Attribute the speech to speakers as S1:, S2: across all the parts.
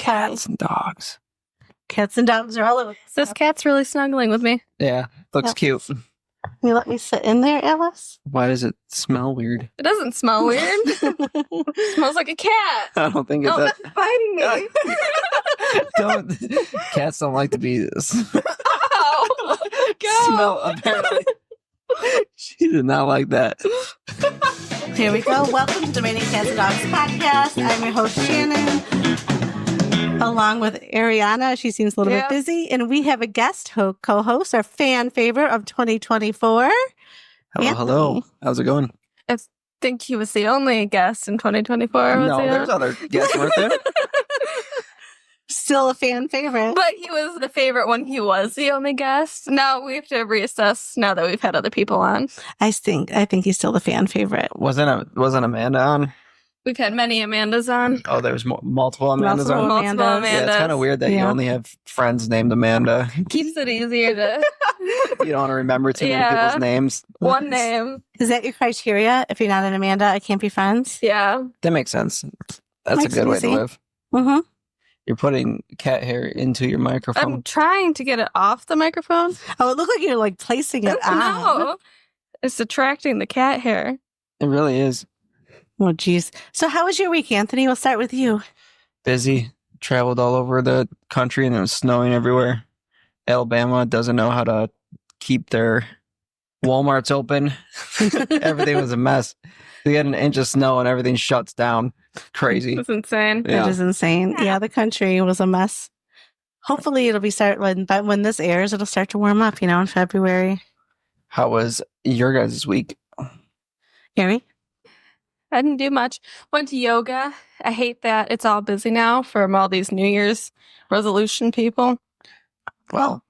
S1: Cats and dogs.
S2: Cats and dogs are all over.
S3: This cat's really snuggling with me.
S1: Yeah, looks cute.
S2: Can you let me sit in there, Alice?
S1: Why does it smell weird?
S3: It doesn't smell weird. It smells like a cat.
S1: I don't think it
S3: Oh,
S1: does.
S3: that's biting me.
S1: Cats don't like to be
S3: Oh, go.
S1: smell, apparently. She did not like that.
S2: Here we go. Welcome to the Raining Cats and Dogs podcast. I'm your host, Shannon, along with Arianna. She seems a little bit busy. And we have a guest co-host, our fan favorite of 2024.
S1: Hello. How's it going?
S3: I think he was the only guest in 2024.
S1: No, there's other guests, weren't there?
S2: Still a fan favorite.
S3: But he was the favorite when he was the only guest. Now we have to reassess now that we've had other people on.
S2: I think he's still the fan favorite.
S1: Wasn't Amanda on?
S3: We've had many Amandas on.
S1: Oh, there was multiple Amandas on?
S3: Multiple Amandas.
S1: Yeah, it's kind of weird that you only have friends named Amanda.
S3: Keeps it easier to...
S1: You don't want to remember too many people's names.
S3: One name.
S2: Is that your criteria? If you're not an Amanda, I can't be friends?
S3: Yeah.
S1: That makes sense. That's a good way to live.
S2: Mm-hmm.
S1: You're putting cat hair into your microphone.
S3: I'm trying to get it off the microphone.
S2: Oh, it looked like you're like placing it on.
S3: No. It's attracting the cat hair.
S1: It really is.
S2: Oh, geez. So how was your week, Anthony? We'll start with you.
S1: Busy. Traveled all over the country and it was snowing everywhere. Alabama doesn't know how to keep their Walmarts open. Everything was a mess. We had an inch of snow and everything shuts down. Crazy.
S3: That's insane.
S1: Yeah.
S2: It is insane. Yeah, the country was a mess. Hopefully it'll be when this airs, it'll start to warm up, in February.
S1: How was your guys' week?
S2: Harry?
S3: I didn't do much. Went to yoga. I hate that it's all busy now from all these New Year's resolution people.
S1: Well,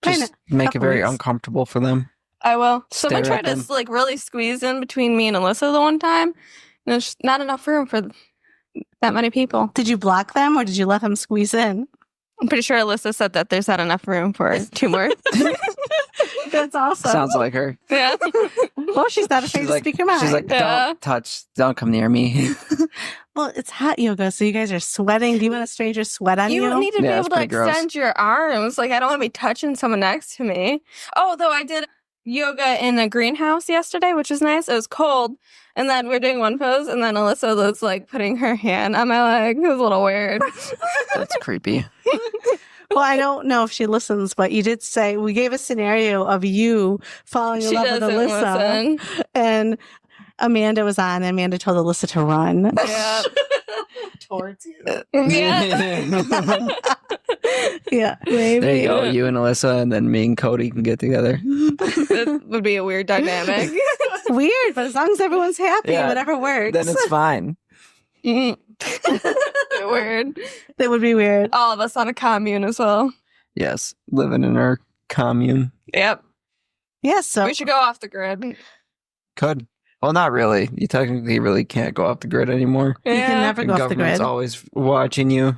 S1: just make it very
S2: weeks.
S1: uncomfortable for them.
S3: I will. Someone
S1: Stare
S3: tried
S1: at
S3: to really squeeze in between me and Alyssa the one time. And there's not enough room for that many people.
S2: Did you block them or did you let them squeeze in?
S3: I'm pretty sure Alyssa said that there's not enough room for two more.
S2: That's awesome.
S1: Sounds like her.
S3: Yeah.
S2: Well, she's not afraid to speak her mind.
S1: She's like, don't come near me.
S2: Well, it's hot yoga, so you guys are sweating. Do you want a stranger sweat on you?
S3: You need to be able to
S1: gross.
S3: extend your arms. Like, I don't want to be touching someone next to me. Oh, though I did yoga in a greenhouse yesterday, which was nice. It was cold. And then we're doing one pose, and then Alyssa was like putting her hand on my leg. It was a little weird.
S1: That's creepy.
S2: Well, I don't know if she listens, but you did say we gave a scenario of you falling in love with Alyssa.
S3: Listen.
S2: And Amanda was on, and Amanda told Alyssa to run.
S3: Yeah.
S2: Towards you.
S3: Yeah.
S2: Yeah, maybe.
S1: There you go. You and Alyssa, and then me and Cody can get together.
S3: That would be a weird dynamic.
S2: Weird, but as long as everyone's happy, whatever works.
S1: Then it's fine.
S3: Weird.
S2: That would be weird.
S3: All of us on a commune as well.
S1: Yes, living in our commune.
S3: Yep.
S2: Yeah, so
S3: We should go off the grid.
S1: Could. Well, not really. You technically really can't go off the grid anymore.
S2: you can never go off the
S1: Government's
S2: grid.
S1: always watching you.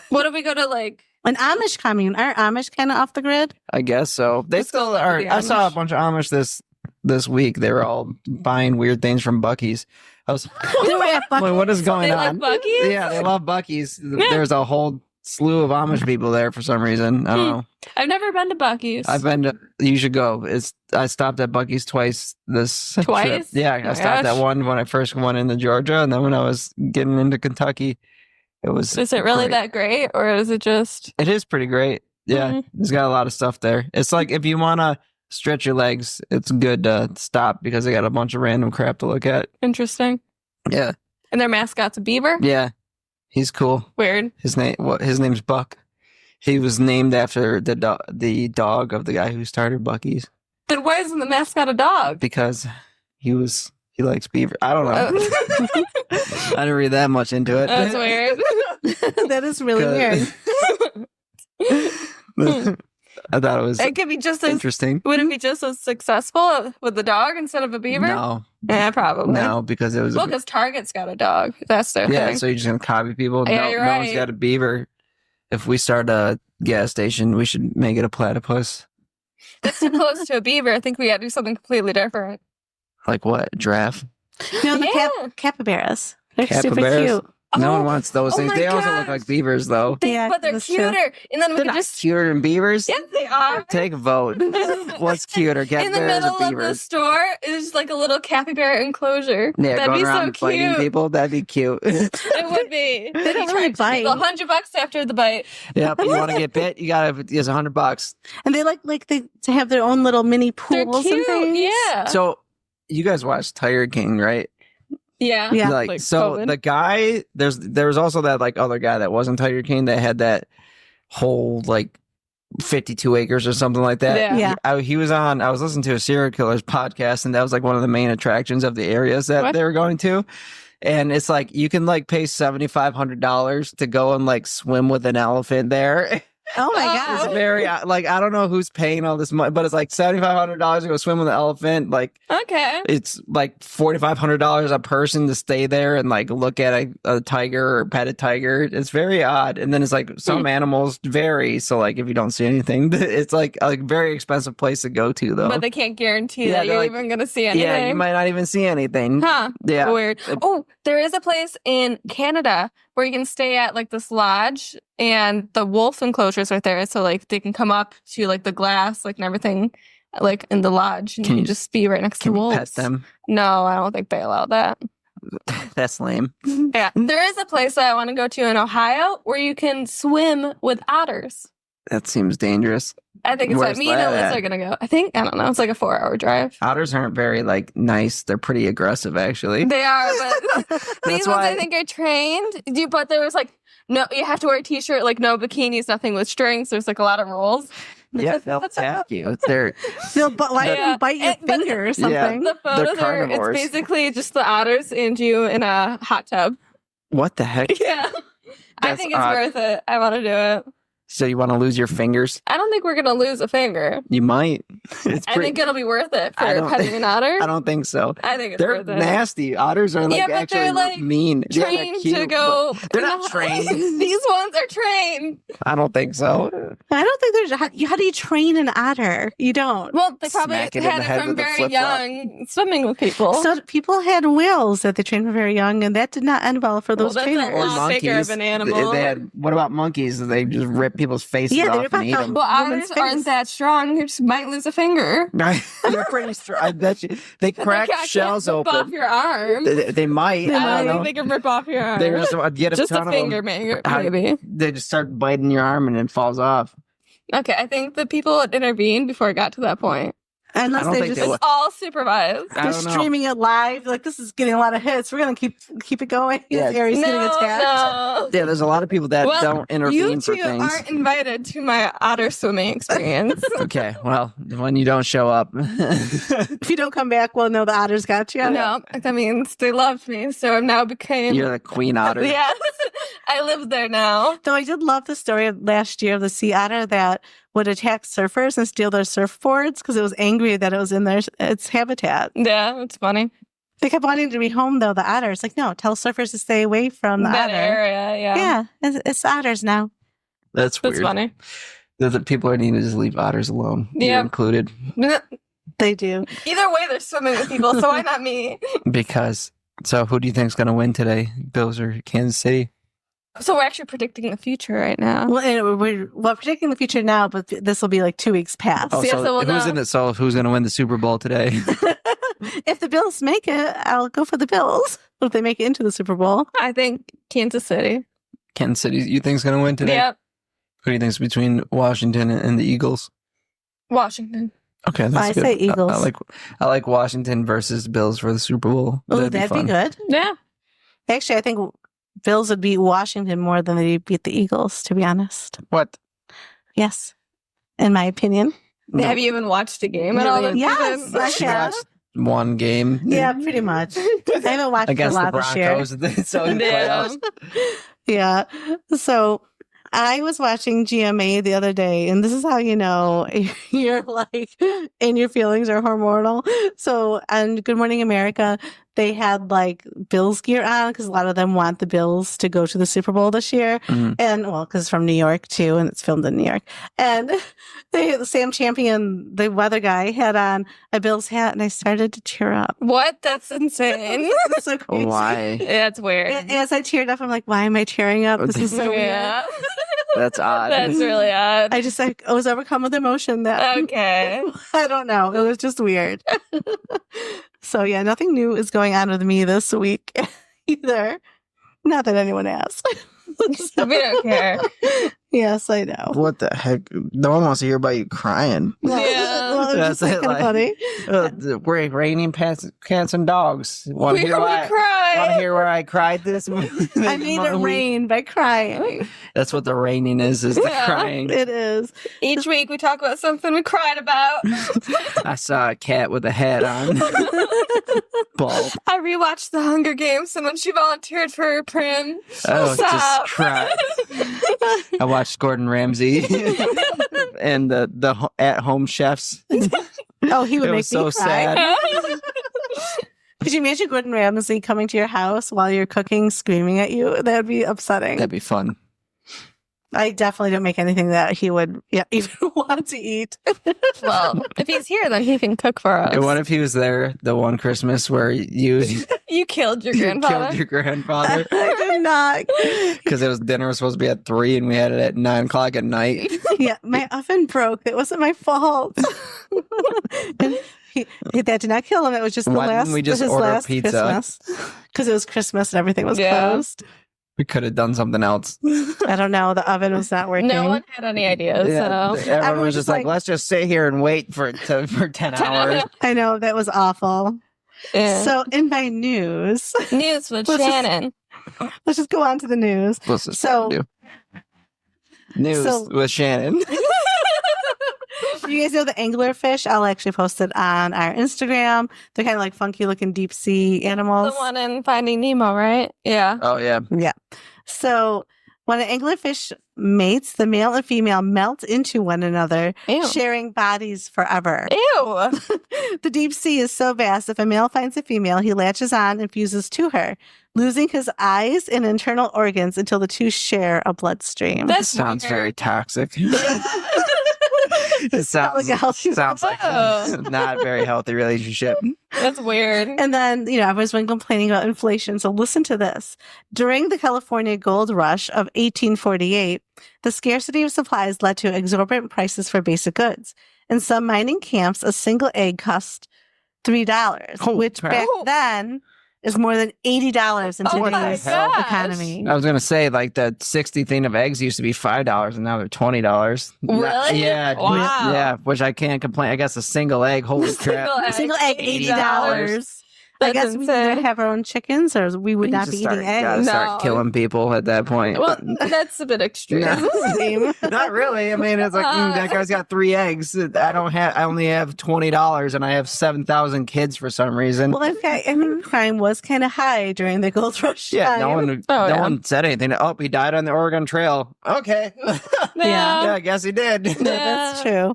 S3: What if we go to like...
S2: An Amish commune. Aren't Amish kind of off the grid?
S1: I guess so. They
S3: Let's
S1: still
S3: go
S1: are.
S3: to the
S1: I saw a
S3: Amish.
S1: bunch of Amish this week. They were all buying weird things from Buc-ee's. I was
S2: They were at
S1: like, what is going
S3: They
S1: on?
S3: like Buc-ee's?
S1: Yeah, they love Buc-ee's. There's a whole slew of Amish people there for some reason. I don't know.
S3: I've never been to Buc-ee's.
S1: I've been to, you should go. I stopped at Buc-ee's twice this trip.
S3: Twice?
S1: Yeah,
S3: Oh my
S1: I stopped
S3: gosh.
S1: at one when I first went into Georgia, and then when I was getting into Kentucky, it was.
S3: Is it really
S1: great.
S3: that great, or is it just...
S1: It is pretty great. Yeah,
S3: Mhm.
S1: it's got a lot of stuff there. It's like if you want to stretch your legs, it's good to stop because they got a bunch of random crap to look at.
S3: interesting?
S1: Yeah,
S3: And their mascot's a beaver?
S1: yeah, he's cool.
S3: Weird.
S1: His name's Buck. He was named after the dog of the guy who started Buc-ee's
S3: Then why isn't the mascot a dog?
S1: because he likes beaver. I don't know. I didn't read that much into it.
S3: That's weird.
S2: That is really weird.
S1: I thought it was
S3: It could be just as...
S1: interesting.
S3: Would it be just as successful with the dog instead of a beaver?
S1: No,
S3: Yeah, probably.
S1: no, because it was
S3: Well, because Target's got a dog. That's their
S1: yeah.
S3: thing.
S1: So you're just gonna copy people.
S3: Yeah,
S1: no,
S3: you're
S1: no one's
S3: right.
S1: got a beaver. If we start a gas station, we should make it a platypus.
S3: That's too close to a beaver. I think we got to do something completely different.
S1: Like what? Giraffe?
S2: No, the
S3: Yeah.
S2: capybaras. They're super
S1: Capybaras?
S2: cute.
S1: No
S3: Oh,
S1: one wants those
S3: oh
S1: things.
S3: my
S1: They also
S3: gosh.
S1: look like beavers, though.
S2: Yeah,
S3: but they're
S2: that's true.
S3: cuter. And then we
S1: They're
S3: could
S1: not
S3: just
S1: cuter than beavers.
S3: yes, they are.
S1: Take a vote. What's cuter? Get
S3: In the
S1: bears or
S3: middle of
S1: beavers?
S3: the store is like a little capybara enclosure.
S1: Yeah,
S3: That'd
S1: going
S3: be so
S1: around biting
S3: cute.
S1: people. That'd be cute.
S3: It would be.
S2: They don't really bite.
S3: $100 after the bite.
S1: Yep. You want to get bit? You gotta. It's $100.
S2: And they to have their own little mini
S3: They're
S2: pools
S3: cute.
S2: and things.
S3: Yeah.
S1: So you guys watched Tiger King, right?
S3: Yeah.
S2: Yeah.
S1: Like so,
S3: COVID.
S1: the guy. There was also that like other guy that wasn't Tiger King that had that whole like 52 acres or something like that.
S3: Yeah.
S2: Yeah.
S1: He was on. I was listening to a serial killer's podcast, and that was like one of the main attractions of the areas that
S3: What?
S1: they were going to. And it's like you can like pay $7,500 to go and like swim with an elephant there.
S2: Oh my
S3: Oh.
S1: It's
S2: god.
S1: very like I don't know who's paying all this money, but it's like $7,500 to go swim with an elephant. Like
S3: Okay.
S1: it's like $4,500 a person to stay there and like look at a tiger or pet a tiger. It's very odd. And then it's like some animals vary. So like if you don't see anything, it's like a very expensive place to go to though.
S3: But they can't guarantee
S1: Yeah,
S3: that
S1: they're
S3: you're
S1: like-
S3: even going to see anything.
S1: yeah, you might not even see anything.
S3: Huh.
S1: Yeah.
S3: Weird. Oh, there is a place in Canada where you can stay at like this lodge and the wolf enclosure's right there. So like they can come up to like the glass, like and everything, like in the lodge. And
S1: Can
S3: you
S1: you-
S3: can just be right next to
S1: Can you
S3: wolves.
S1: pet them?
S3: No, I don't think they allow that.
S1: That's lame.
S3: Yeah. There is a place that I want to go to in Ohio where you can swim with otters.
S1: That seems dangerous.
S3: I think it's
S1: Where's
S3: what me and
S1: that
S3: Alyssa
S1: at?
S3: are going to go. I don't know. It's like a 4-hour drive.
S1: Otters aren't very like nice. They're pretty aggressive actually.
S3: They are, but these ones
S1: why-
S3: I think are trained. But there was like, no, you have to wear a t-shirt, like no bikinis, nothing with strings. There's like a lot of rules.
S1: Yeah, they'll attack you. They're
S2: They'll let
S3: Yeah.
S2: them bite your
S3: And- but-
S2: finger or
S1: Yeah.
S2: something.
S3: The photos are, it's
S1: carnivores.
S3: basically just the otters and you in a hot tub.
S1: what the heck?
S3: Yeah. I
S1: That's
S3: think it's
S1: odd.
S3: worth it. I want to do it.
S1: So you want to lose your fingers?
S3: I don't think we're going to lose a finger.
S1: You might. It's
S3: I think it'll be worth it
S1: I
S3: for
S1: don't
S3: petting an otter.
S1: I don't think so.
S3: I think it's
S1: They're
S3: worth it.
S1: nasty. Otters are like
S3: Yeah, but
S1: actually
S3: they're, like,
S1: mean. Yeah, they're
S3: Trained
S1: cute,
S3: to go.
S1: but They're not
S3: No.
S1: trained.
S3: These ones are trained.
S1: I don't think so.
S2: I don't think there's how do you train an otter? You don't.
S3: Well, they probably
S1: Smack it in the
S3: had
S1: head
S3: it from
S1: with a
S3: very
S1: flip-flop.
S3: young, swimming with people.
S2: So people had whales that they trained from very young, and that did not end well for those
S3: Well, that's a
S2: trainers.
S1: Or
S3: lot bigger
S1: monkeys.
S3: of an animal.
S1: They had, what about monkeys? They just rip people's faces
S2: Yeah, they
S1: off
S2: rip
S1: and
S2: off
S1: eat
S2: the-
S1: them.
S3: Well,
S2: woman's
S3: otters aren't
S2: face.
S3: that strong. You just might lose a finger.
S1: They're pretty strong. I bet you. They crack
S3: They
S1: shells
S3: can't rip off
S1: open.
S3: your arm.
S1: They might.
S3: I
S1: I
S3: don't
S1: don't
S3: think
S1: know.
S3: they can rip off your arm.
S1: They just get a
S3: Just
S1: ton
S3: a
S1: of
S3: finger,
S1: them.
S3: maybe.
S1: They just start biting your arm and it falls off.
S3: Okay, I think the people would intervene before it got to that point.
S2: Unless
S1: I don't
S2: they
S1: think
S2: just
S1: they
S3: It's all supervised.
S1: I
S2: they're
S1: don't know.
S2: streaming it live. Like, this is getting a lot of hits. We're gonna keep it going.
S1: Yeah.
S2: Aries getting
S3: No,
S2: attacked.
S3: no.
S1: Yeah, there's a lot of people that
S3: Well,
S1: don't intervene
S3: You
S1: for
S3: two
S1: things.
S3: aren't invited to my otter swimming experience.
S1: Okay, well, when you don't show up,
S2: If you don't come back, well, no, the otters got you.
S3: No, that means they loved me, so I'm now became.
S1: you're the queen otter.
S3: Yes, I live there now.
S2: Though I did love the story of last year of the sea otter that would attack surfers and steal their surfboards because it was angry that it was in its habitat.
S3: Yeah, it's funny.
S2: They kept wanting to be home though. The otters, like, no, tell surfers to stay away from the
S3: That
S2: otter.
S3: area, yeah.
S2: Yeah, it's otters now.
S1: That's weird.
S3: That's funny.
S1: The people need to just leave otters alone. You're
S3: Yeah.
S1: included.
S2: They do.
S3: Either way, they're swimming with people, so why not me?
S1: Because, so who do you think's going to win today? Bills or Kansas City?
S3: So we're actually predicting the future right now.
S2: Well, and we're predicting the future now, but this will be like 2 weeks past.
S1: Oh,
S3: Yeah, so we'll
S1: who's
S3: know.
S1: in it? So who's going to win the Super Bowl today?
S2: If the Bills make it, I'll go for the Bills. If they make it into the Super Bowl,
S3: I think Kansas City.
S1: Kansas City, you think's going to win today?
S3: Yep.
S1: Who do you think's between Washington and the Eagles?
S3: Washington.
S1: Okay, that's
S2: I
S1: good.
S2: say Eagles.
S1: I like Washington versus Bills for the Super Bowl.
S2: oh, that'd be
S1: fun.
S2: good.
S3: Yeah.
S2: Actually, I think Bills would beat Washington more than they beat the Eagles, to be honest.
S1: What?
S2: Yes, in my opinion.
S1: No.
S3: Have you even watched a game at all?
S1: Really?
S3: this
S2: Yes,
S3: season?
S2: I
S1: She
S2: have.
S1: watched one game.
S2: Yeah, pretty much. I haven't watched a
S1: Against the
S2: lot this year.
S1: Broncos. So in the
S3: Yeah.
S1: playoffs.
S2: Yeah. So I was watching GMA the other day, and this is how you know you're like, and your feelings are hormonal. So on Good Morning America, they had like Bills gear on because a lot of them want the Bills to go to the Super Bowl this year.
S1: Mhm.
S2: And well, because it's from New York too, and it's filmed in New York. And Sam Champion, the weather guy, had on a Bills hat, and I started to tear up.
S3: What? That's insane.
S2: It's so crazy.
S1: Why?
S3: That's weird.
S2: And as I teared up, I'm like, why am I tearing up? This is so weird.
S3: Yeah.
S1: That's odd.
S3: That's really odd.
S2: I just like I was overcome with emotion that
S3: Okay.
S2: I don't know. It was just weird. So yeah, nothing new is going on with me this week either. Not that anyone asked.
S3: We don't care.
S2: Yes, I know.
S1: What the heck? No one wants to hear about you crying.
S3: Yeah.
S2: Well, it was
S1: That's
S2: just
S1: it,
S2: kind of funny.
S1: We're raining cats and dogs. Want
S3: We
S1: to hear
S3: want
S1: why?
S3: to cry.
S1: Want to hear where I cried this?
S2: I made it rain by crying.
S1: That's what the raining is the
S3: Yeah.
S1: crying.
S2: It is.
S3: Each week we talk about something we cried about.
S1: I saw a cat with a hat on. Bald.
S3: I rewatched The Hunger Games and when she volunteered for her prim.
S1: Oh,
S3: Stop.
S1: just cry. I watched Gordon Ramsay and the at-home chefs.
S2: Oh, he would
S1: It
S2: make
S1: was so
S2: me cry.
S1: sad.
S2: Could you imagine Gordon Ramsay coming to your house while you're cooking, screaming at you? That would be upsetting.
S1: That'd be fun.
S2: I definitely don't make anything that he would even want to eat.
S3: Well, if he's here, then he can cook for us.
S1: And what if he was there the one Christmas where you
S3: You killed your grandfather.
S1: killed your grandfather?
S2: I did not.
S1: Because dinner was supposed to be at 3 and we had it at 9:00 at night.
S2: Yeah, my oven broke. It wasn't my fault. And that did not kill him. It was just the
S1: Why didn't
S2: last.
S1: we just
S2: his
S1: order
S2: last
S1: pizza?
S2: Christmas. Because it was Christmas and everything was
S3: Yeah.
S2: closed.
S1: We could have done something else.
S2: I don't know. The oven was not working.
S3: No one had any ideas.
S1: Yeah,
S3: So
S1: everyone was
S2: just
S1: just like,
S2: like-
S1: let's just sit here and wait for 10 hours.
S2: I know that was awful.
S3: yeah.
S2: So in my news,
S3: News with
S2: Let's just-
S3: Shannon.
S2: let's just go on to the news. So-
S1: News
S2: so-
S1: with Shannon.
S2: You guys know the anglerfish? I'll actually post it on our Instagram. They're kind of like funky looking deep sea
S3: The
S2: animals.
S3: one in Finding Nemo, right? Yeah.
S1: Oh yeah.
S2: Yeah. So when an anglerfish mates, the male and female melt into one another,
S3: Ew.
S2: sharing bodies forever.
S3: Ew.
S2: The deep sea is so vast. If a male finds a female, he latches on and fuses to her, losing his eyes and internal organs until the two share a bloodstream.
S3: That's
S1: Sounds
S3: weird.
S1: very toxic. It sounds
S2: like a healthy-
S1: sounds like
S3: Oh.
S1: not a very healthy relationship.
S3: That's weird.
S2: And then, everyone's been complaining about inflation. So listen to this. During the California gold rush of 1848, the scarcity of supplies led to exorbitant prices for basic goods. In some mining camps, a single egg cost $3,
S1: Holy
S2: which
S1: crap.
S2: back then is more than $80 in
S3: Oh my
S2: today's
S3: gosh.
S2: economy.
S1: I was gonna say like the 60 thing of eggs used to be $5 and now they're $20.
S3: Really?
S1: Yeah.
S3: Wow.
S1: Yeah, which I can't complain. I guess a single egg, holy crap.
S3: Single egg.
S2: Single egg, $80. I
S3: That's
S2: guess we
S3: insane.
S2: either have our own chickens or we would not be eating
S1: Gotta
S2: eggs.
S1: start
S3: No.
S1: killing people at that point.
S3: Well, that's a bit extreme.
S1: No.
S2: Same.
S1: Not really. I mean, it's like that guy's got 3 eggs. I only have $20, and I have 7,000 kids for some reason.
S2: Well, okay, and crime was kind of high during the gold rush.
S1: Yeah,
S2: time.
S1: no
S3: yeah.
S1: one said anything. Oh, he died on the Oregon Trail. Okay, yeah, I guess he did.
S2: Yeah, that's true.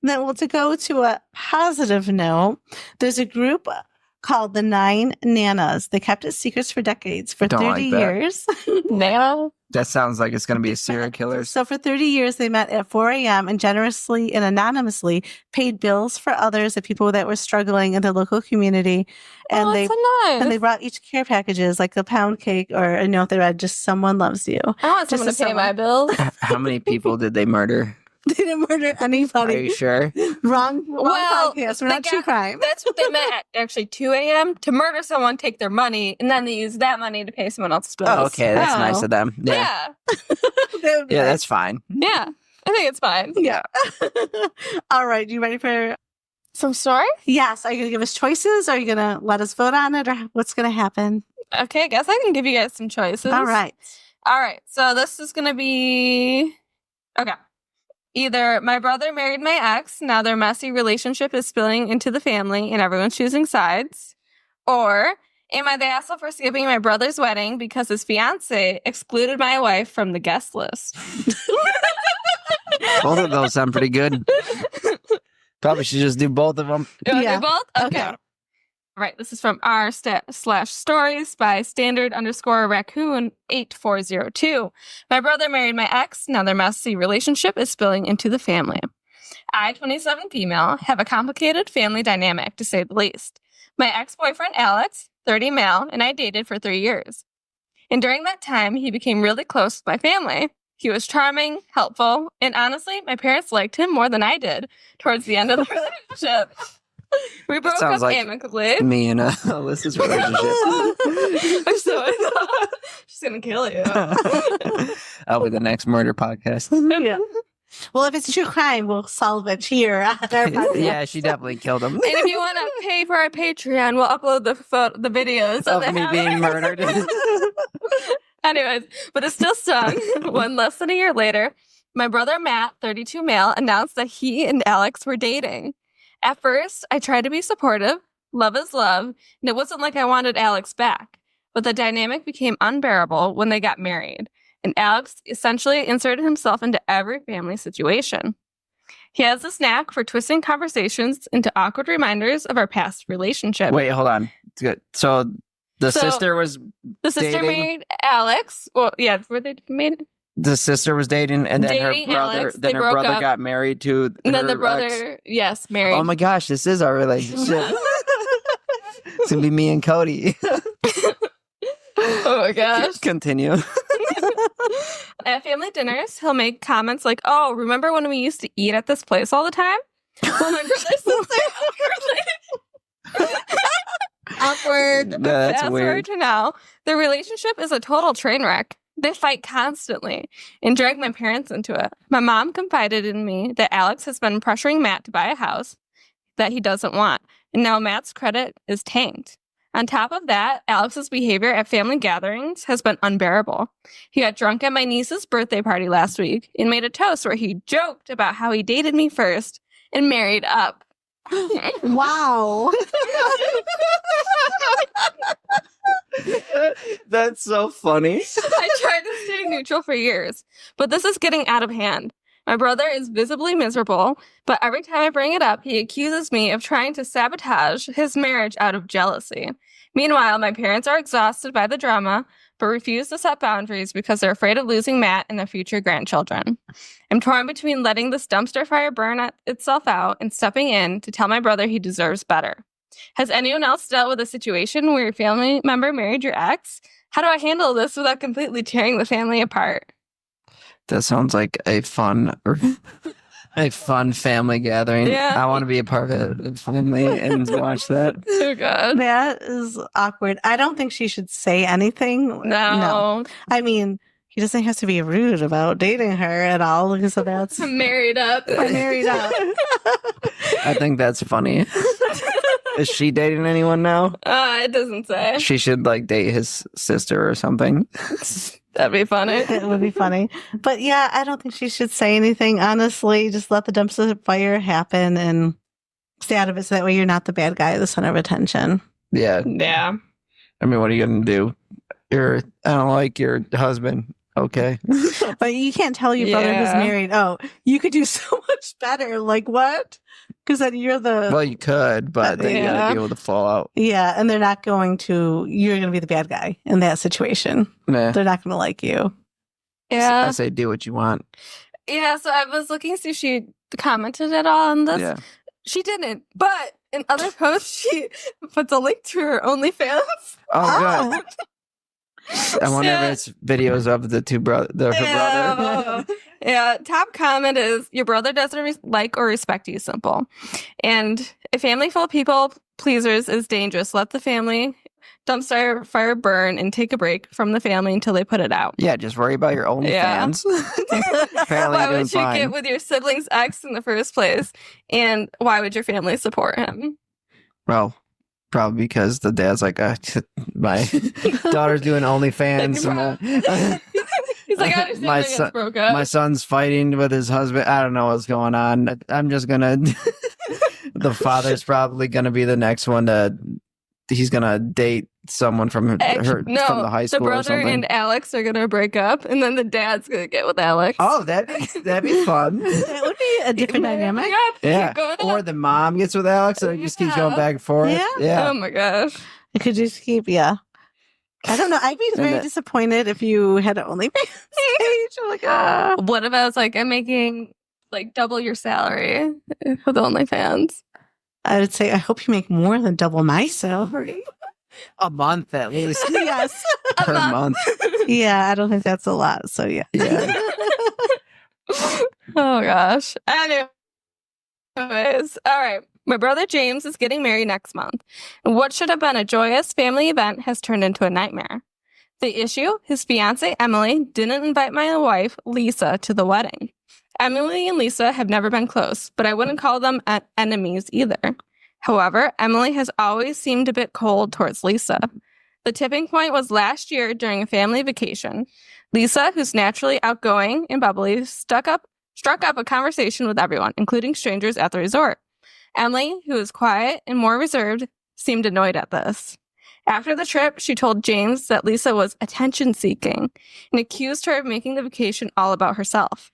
S2: Now, well, to go to a positive note, there's a group called the 9 Nanas. They kept it secrets for decades, for
S1: Don't
S2: 30
S1: like that.
S2: years.
S3: Nana?
S1: That sounds like it's going to be a serial killer.
S2: So for 30 years, they met at 4 a.m. and generously and anonymously paid bills for others of people that were struggling in the local community. And
S3: Oh,
S2: they
S3: that's so nice.
S2: and they brought each care packages, like a pound cake or a note that read, "Just someone loves you."
S3: I want
S2: just
S3: someone to pay
S2: someone-
S3: my bills.
S1: How many people did they murder?
S2: They didn't murder
S1: Are
S2: anybody.
S1: you sure?
S2: Wrong
S3: Well,
S2: podcast. We're
S3: they
S2: not true
S3: got-
S2: crime.
S3: That's what they meant at actually 2 a.m. to murder someone, take their money, and then they use that money to pay someone else's bills.
S1: Oh, okay, that's
S2: Oh.
S1: nice of them. Yeah,
S3: Yeah.
S2: That would be
S1: yeah,
S2: nice.
S1: that's fine.
S3: Yeah. I think it's fine.
S2: Yeah. All right. You ready for?
S3: Some story?
S2: Yes. Are you going to give us choices? Are you going to let us vote on it? Or what's going to happen?
S3: Okay, I guess I can give you guys some choices.
S2: All right.
S3: All right. So this is going to be. Okay. Either my brother married my ex, now their messy relationship is spilling into the family and everyone's choosing sides. Or am I the asshole for skipping my brother's wedding because his fiance excluded my wife from the guest list?
S1: Both of those sound pretty good. Probably should just do both of them.
S3: You want to
S2: Yeah.
S3: do both?
S2: Okay.
S3: Right. This is from r/stories by standard_raccoon8402. My brother married my ex. Now their messy relationship is spilling into the family. I, 27 female, have a complicated family dynamic, to say the least. My ex-boyfriend, Alex, 30 male, and I dated for 3 years. And during that time, he became really close with my family. He was charming, helpful, and honestly, my parents liked him more than I did towards the end of the relationship. We broke up
S1: like
S3: amicably.
S1: me and Alyssa's relationship.
S3: So I thought she's gonna kill you.
S1: I'll be the next murder podcast.
S2: Yeah. Well, if it's a true crime, we'll solve it here on our podcast.
S1: Yeah, she definitely killed him.
S3: And if you want to pay for our Patreon, we'll upload the videos
S1: of me being murdered.
S3: Anyways, but it still stung when less than a year later, my brother Matt, 32 male, announced that he and Alex were dating. At first, I tried to be supportive. Love is love. And it wasn't like I wanted Alex back. But the dynamic became unbearable when they got married. And Alex essentially inserted himself into every family situation. He has this knack for twisting conversations into awkward reminders of our past relationship.
S1: Wait, hold on. It's good. So the sister was
S3: The sister
S1: dating?
S3: married Alex. Well, yeah, were they married?
S1: The sister was dating, and then
S3: Dating
S1: her brother.
S3: Alex,
S1: Then
S3: they
S1: her
S3: broke
S1: brother
S3: up.
S1: got married to.
S3: And then
S1: her
S3: the brother,
S1: ex.
S3: yes, married.
S1: Oh my gosh, this is our relationship. It's gonna be me and Cody.
S3: Oh my gosh.
S1: Continue.
S3: At family dinners, he'll make comments like, "Oh, remember when we used to eat at this place all the time?" Well, my brother still say awkward.
S1: That's
S3: Fast
S1: weird.
S3: forward to now, their relationship is a total train wreck. They fight constantly and drag my parents into it. My mom confided in me that Alex has been pressuring Matt to buy a house that he doesn't want, and now Matt's credit is tanked. On top of that, Alex's behavior at family gatherings has been unbearable. He got drunk at my niece's birthday party last week and made a toast where he joked about how he dated me first and married up.
S2: Wow.
S1: That's so funny.
S3: I tried to stay neutral for years, but this is getting out of hand. My brother is visibly miserable, but every time I bring it up, he accuses me of trying to sabotage his marriage out of jealousy. Meanwhile, my parents are exhausted by the drama, but refuse to set boundaries because they're afraid of losing Matt and their future grandchildren. I'm torn between letting this dumpster fire burn itself out and stepping in to tell my brother he deserves better. Has anyone else dealt with a situation where your family member married your ex? How do I handle this without completely tearing the family apart?
S1: That sounds like a fun family gathering.
S3: Yeah.
S1: I want to be a part of it family and watch that.
S3: Oh, God.
S2: That is awkward. I don't think she should say anything.
S3: No.
S2: I mean, he doesn't have to be rude about dating her at all because of that.
S3: I'm married up.
S2: I'm married up.
S1: I think that's funny. Is she dating anyone now?
S3: It doesn't say.
S1: She should date his sister or something.
S3: That'd be funny.
S2: It would be funny. But yeah, I don't think she should say anything. Honestly, just let the dumpster fire happen and stay out of it so that way you're not the bad guy, the center of attention.
S1: Yeah.
S3: Yeah.
S1: I mean, what are you going to do? I don't like your husband. Okay.
S2: But you can't tell your brother who's
S3: Yeah.
S2: married, oh, you could do so much better. Like what? Because then you're the...
S1: Well, you could, but then you got
S3: Yeah.
S1: to deal with the fallout.
S2: Yeah, and they're not going to... You're going to be the bad guy in that situation.
S1: Nah.
S2: They're not going to like you.
S3: Yeah.
S1: I say do what you want.
S3: Yeah. So I was looking to see if she commented at all on this.
S1: Yeah.
S3: She didn't. But in other posts, she puts a link to her OnlyFans.
S1: Oh, good. I wonder if it's videos of the her brother.
S3: Yeah. Yeah. Top comment is, your brother doesn't like or respect you, simple. And a family full of people pleasers is dangerous. Let the family dumpster fire burn and take a break from the family until they put it out.
S1: Yeah, just worry about your OnlyFans. Apparently
S3: Why
S1: you're doing
S3: would you
S1: fine.
S3: get with your sibling's ex in the first place? And why would your family support him?
S1: Well, probably because the dad's like, my daughter's doing OnlyFans.
S3: He's like, I understand
S1: My
S3: my
S1: son-
S3: broke up.
S1: My son's fighting with his husband. I don't know what's going on. I'm just going to... The father's probably going to be the next one he's going to date someone from from the high school
S3: the
S1: or
S3: brother
S1: something.
S3: and Alex are gonna break up, and then the dad's gonna get with Alex.
S1: Oh, that'd be fun.
S2: That would be a different dynamic.
S1: Yeah. Or the mom gets with Alex and it just keeps going back and forth.
S2: Yeah.
S3: Oh my gosh.
S2: It could just keep, I don't know. I'd be very disappointed if you had an OnlyFans page. I'm like,
S3: What if I was like, I'm making like double your salary with OnlyFans?
S2: I would say, I hope you make more than double my salary.
S1: A month at least.
S2: Yes.
S1: Per month.
S2: Yeah, I don't think that's a lot. So, yeah.
S1: Yeah.
S3: Oh gosh. Anyways, all right. My brother James is getting married next month. And what should have been a joyous family event has turned into a nightmare. The issue, his fiancée, Emily, didn't invite my wife, Lisa, to the wedding. Emily and Lisa have never been close, but I wouldn't call them enemies either. However, Emily has always seemed a bit cold towards Lisa. The tipping point was last year during a family vacation. Lisa, who's naturally outgoing and bubbly, struck up a conversation with everyone, including strangers at the resort. Emily, who is quiet and more reserved, seemed annoyed at this. After the trip, she told James that Lisa was attention-seeking and accused her of making the vacation all about herself.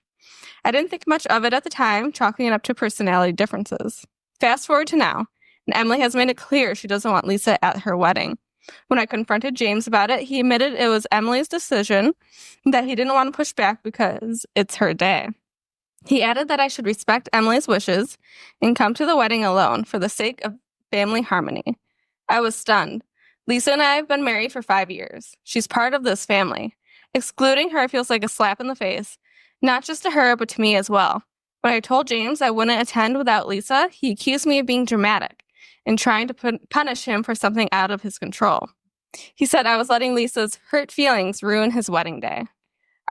S3: I didn't think much of it at the time, chalking it up to personality differences. Fast forward to now, and Emily has made it clear she doesn't want Lisa at her wedding. When I confronted James about it, he admitted it was Emily's decision, that he didn't want to push back because it's her day. He added that I should respect Emily's wishes and come to the wedding alone for the sake of family harmony. I was stunned. Lisa and I have been married for 5 years. She's part of this family. Excluding her feels like a slap in the face, not just to her, but to me as well. When I told James I wouldn't attend without Lisa, he accused me of being dramatic and trying to punish him for something out of his control. He said I was letting Lisa's hurt feelings ruin his wedding day.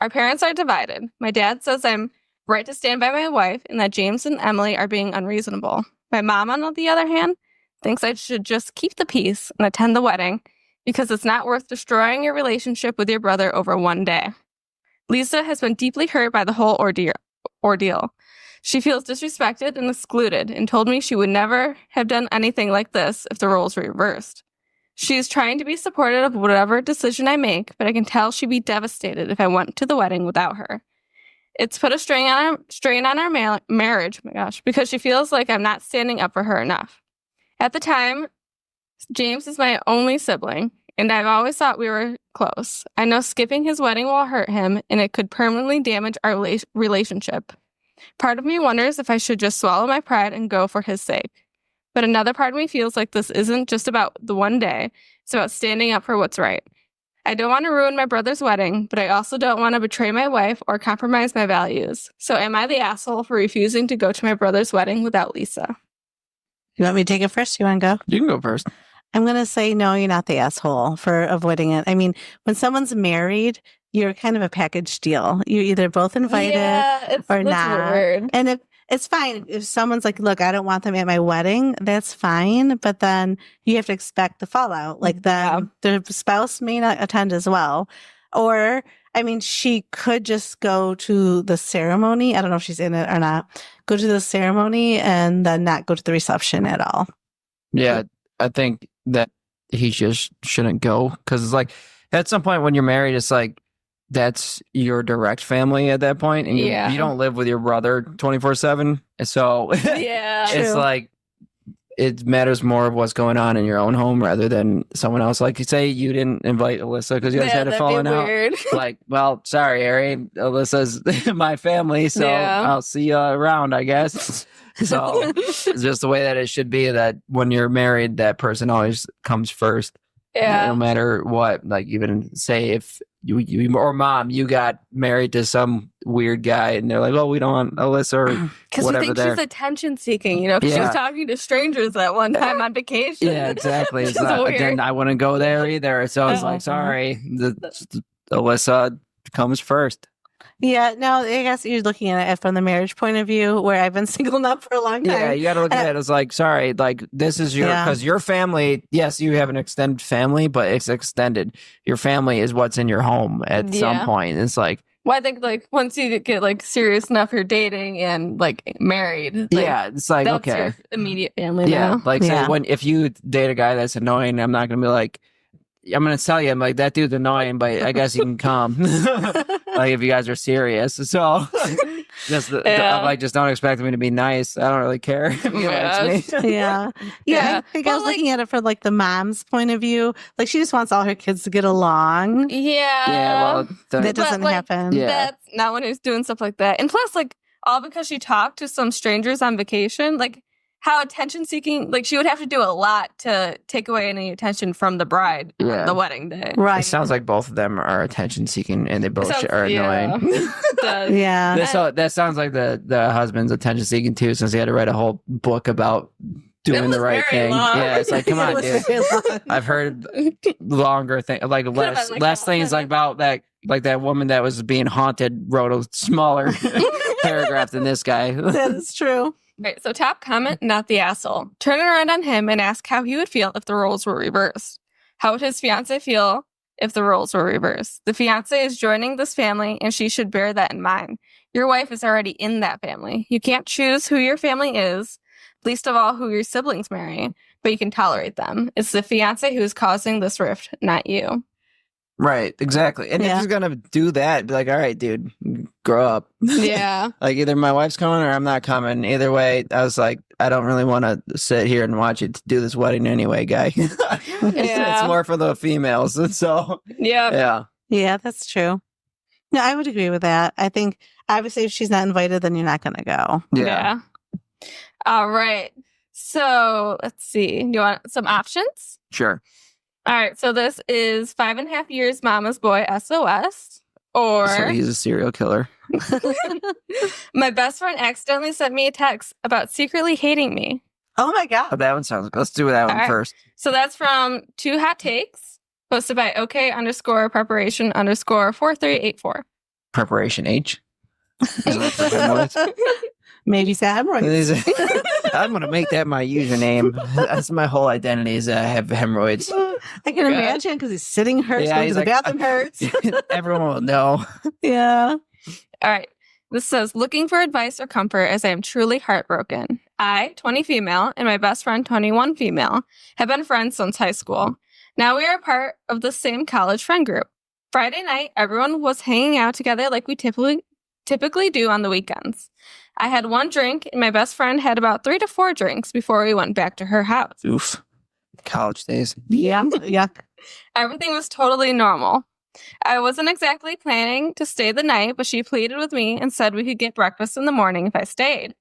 S3: Our parents are divided. My dad says I'm right to stand by my wife and that James and Emily are being unreasonable. My mom, on the other hand, thinks I should just keep the peace and attend the wedding because it's not worth destroying your relationship with your brother over one day. Lisa has been deeply hurt by the whole ordeal. She feels disrespected and excluded and told me she would never have done anything like this if the roles were reversed. She is trying to be supportive of whatever decision I make, but I can tell she'd be devastated if I went to the wedding without her. It's put a strain on our marriage, my gosh, because she feels like I'm not standing up for her enough. At the time, James is my only sibling, and I've always thought we were close. I know skipping his wedding will hurt him, and it could permanently damage our relationship. Part of me wonders if I should just swallow my pride and go for his sake. But another part of me feels like this isn't just about the one day, it's about standing up for what's right. I don't want to ruin my brother's wedding, but I also don't want to betray my wife or compromise my values. So am I the asshole for refusing to go to my brother's wedding without Lisa?
S2: You want me to take it first? You want to go?
S1: You can go first.
S2: I'm going to say, no, you're not the asshole for avoiding it. I mean, when someone's married, you're kind of a package deal. You're either both invited or not.
S3: Weird.
S2: And if it's fine if someone's like, look, I don't want them at my wedding, that's fine. But then you have to expect the fallout. Like the spouse may not attend as well. Or, I mean, she could just go to the ceremony. I don't know if she's in it or not. Go to the ceremony and then not go to the reception at all.
S1: Yeah, I think that he just shouldn't go because it's like at some point when you're married, it's like that's your direct family at that point, and you don't live with your brother 24/7. So it's like it matters more of what's going on in your own home rather than someone else. Like you say, you didn't invite Alyssa because you guys had a falling out. Like, well, sorry, Ari, Alyssa's my family, so I'll see you around, I guess. So it's just the way that it should be. That when you're married, that person always comes first.
S3: Yeah.
S1: No matter what, like even say if you or mom, you got married to some weird guy and they're like, oh, we don't want Alyssa or
S3: because we think she's attention seeking, you know, because she was talking to strangers that one time on vacation.
S1: Yeah, exactly. It's not, then I wouldn't go there either. So it's like, sorry, Alyssa comes first.
S2: Yeah, no, I guess you're looking at it from the marriage point of view where I've been single up for a long time.
S1: Yeah, you got to look at it as like, sorry, like this is your, because your family, yes, you have an extended family, but it's extended. Your family is what's in your home at some point. It's like,
S3: well, I think like once you get like serious enough, you're dating and like married. Like,
S1: it's like,
S3: that's
S1: okay.
S3: Your immediate family now.
S1: Like say if you date a guy that's annoying, I'm not going to be like, I'm gonna tell you, I'm like, that dude's annoying, but I guess you can come. Like, if you guys are serious. So I'm like, just don't expect me to be nice. I don't really care if he likes me.
S2: Yeah. I think I was looking at it for like the mom's point of view. Like, she just wants all her kids to get along.
S3: Yeah.
S2: That doesn't happen.
S1: Yeah.
S3: That's not when he's doing stuff like that. And plus, like, all because she talked to some strangers on vacation, like, how attention-seeking, like, she would have to do a lot to take away any attention from the bride on the wedding day.
S2: Right.
S1: It sounds like both of them are attention-seeking, and they both are annoying.
S2: Yeah.
S1: That sounds like the husband's attention-seeking, too, since he had to write a whole book about doing the right thing.
S3: Long.
S1: Yeah, it's like, come on, dude. I've heard longer things, like less things like about that, like that woman that was being haunted wrote a smaller paragraph than this guy.
S2: That is true.
S3: Right, so top comment, not the asshole. Turn it around on him and ask how he would feel if the roles were reversed. How would his fiance feel if the roles were reversed? The fiance is joining this family, and she should bear that in mind. Your wife is already in that family. You can't choose who your family is, least of all who your siblings marry, but you can tolerate them. It's the fiance who's causing this rift, not you.
S1: Right, exactly. And if he's gonna do that, be like, all right, dude, grow up.
S3: Yeah.
S1: Like, either my wife's coming or I'm not coming. Either way, I was like, I don't really want to sit here and watch you do this wedding anyway, guy. It's more for the females. So yeah,
S2: that's true. No, I would agree with that. I think obviously if she's not invited, then you're not going to go.
S3: Yeah. All right. So let's see. Do you want some options?
S1: Sure.
S3: All right, so this is 5.5 years mama's boy SOS, or
S1: So he's a serial killer.
S3: my best friend accidentally sent me a text about secretly hating me.
S2: Oh my God.
S1: Oh, that one sounds good. Let's do that one first.
S3: So that's from 2 Hot Takes, posted by OK_preparation_4384.
S1: Preparation H.
S2: Maybe it's hemorrhoids.
S1: I'm going to make that my username. That's my whole identity, is I have hemorrhoids.
S2: I can imagine, because he's sitting hurts, going to the bathroom hurts.
S1: Everyone will know.
S2: Yeah.
S3: All right. This says, looking for advice or comfort as I am truly heartbroken. I, 20 female, and my best friend, 21 female, have been friends since high school. Now we are part of the same college friend group. Friday night, everyone was hanging out together like we typically do on the weekends. I had 1 drink, and my best friend had about 3 to 4 drinks before we went back to her house.
S1: Oof. College days.
S2: Yeah. Yuck.
S3: Everything was totally normal. I wasn't exactly planning to stay the night, but she pleaded with me and said we could get breakfast in the morning if I stayed.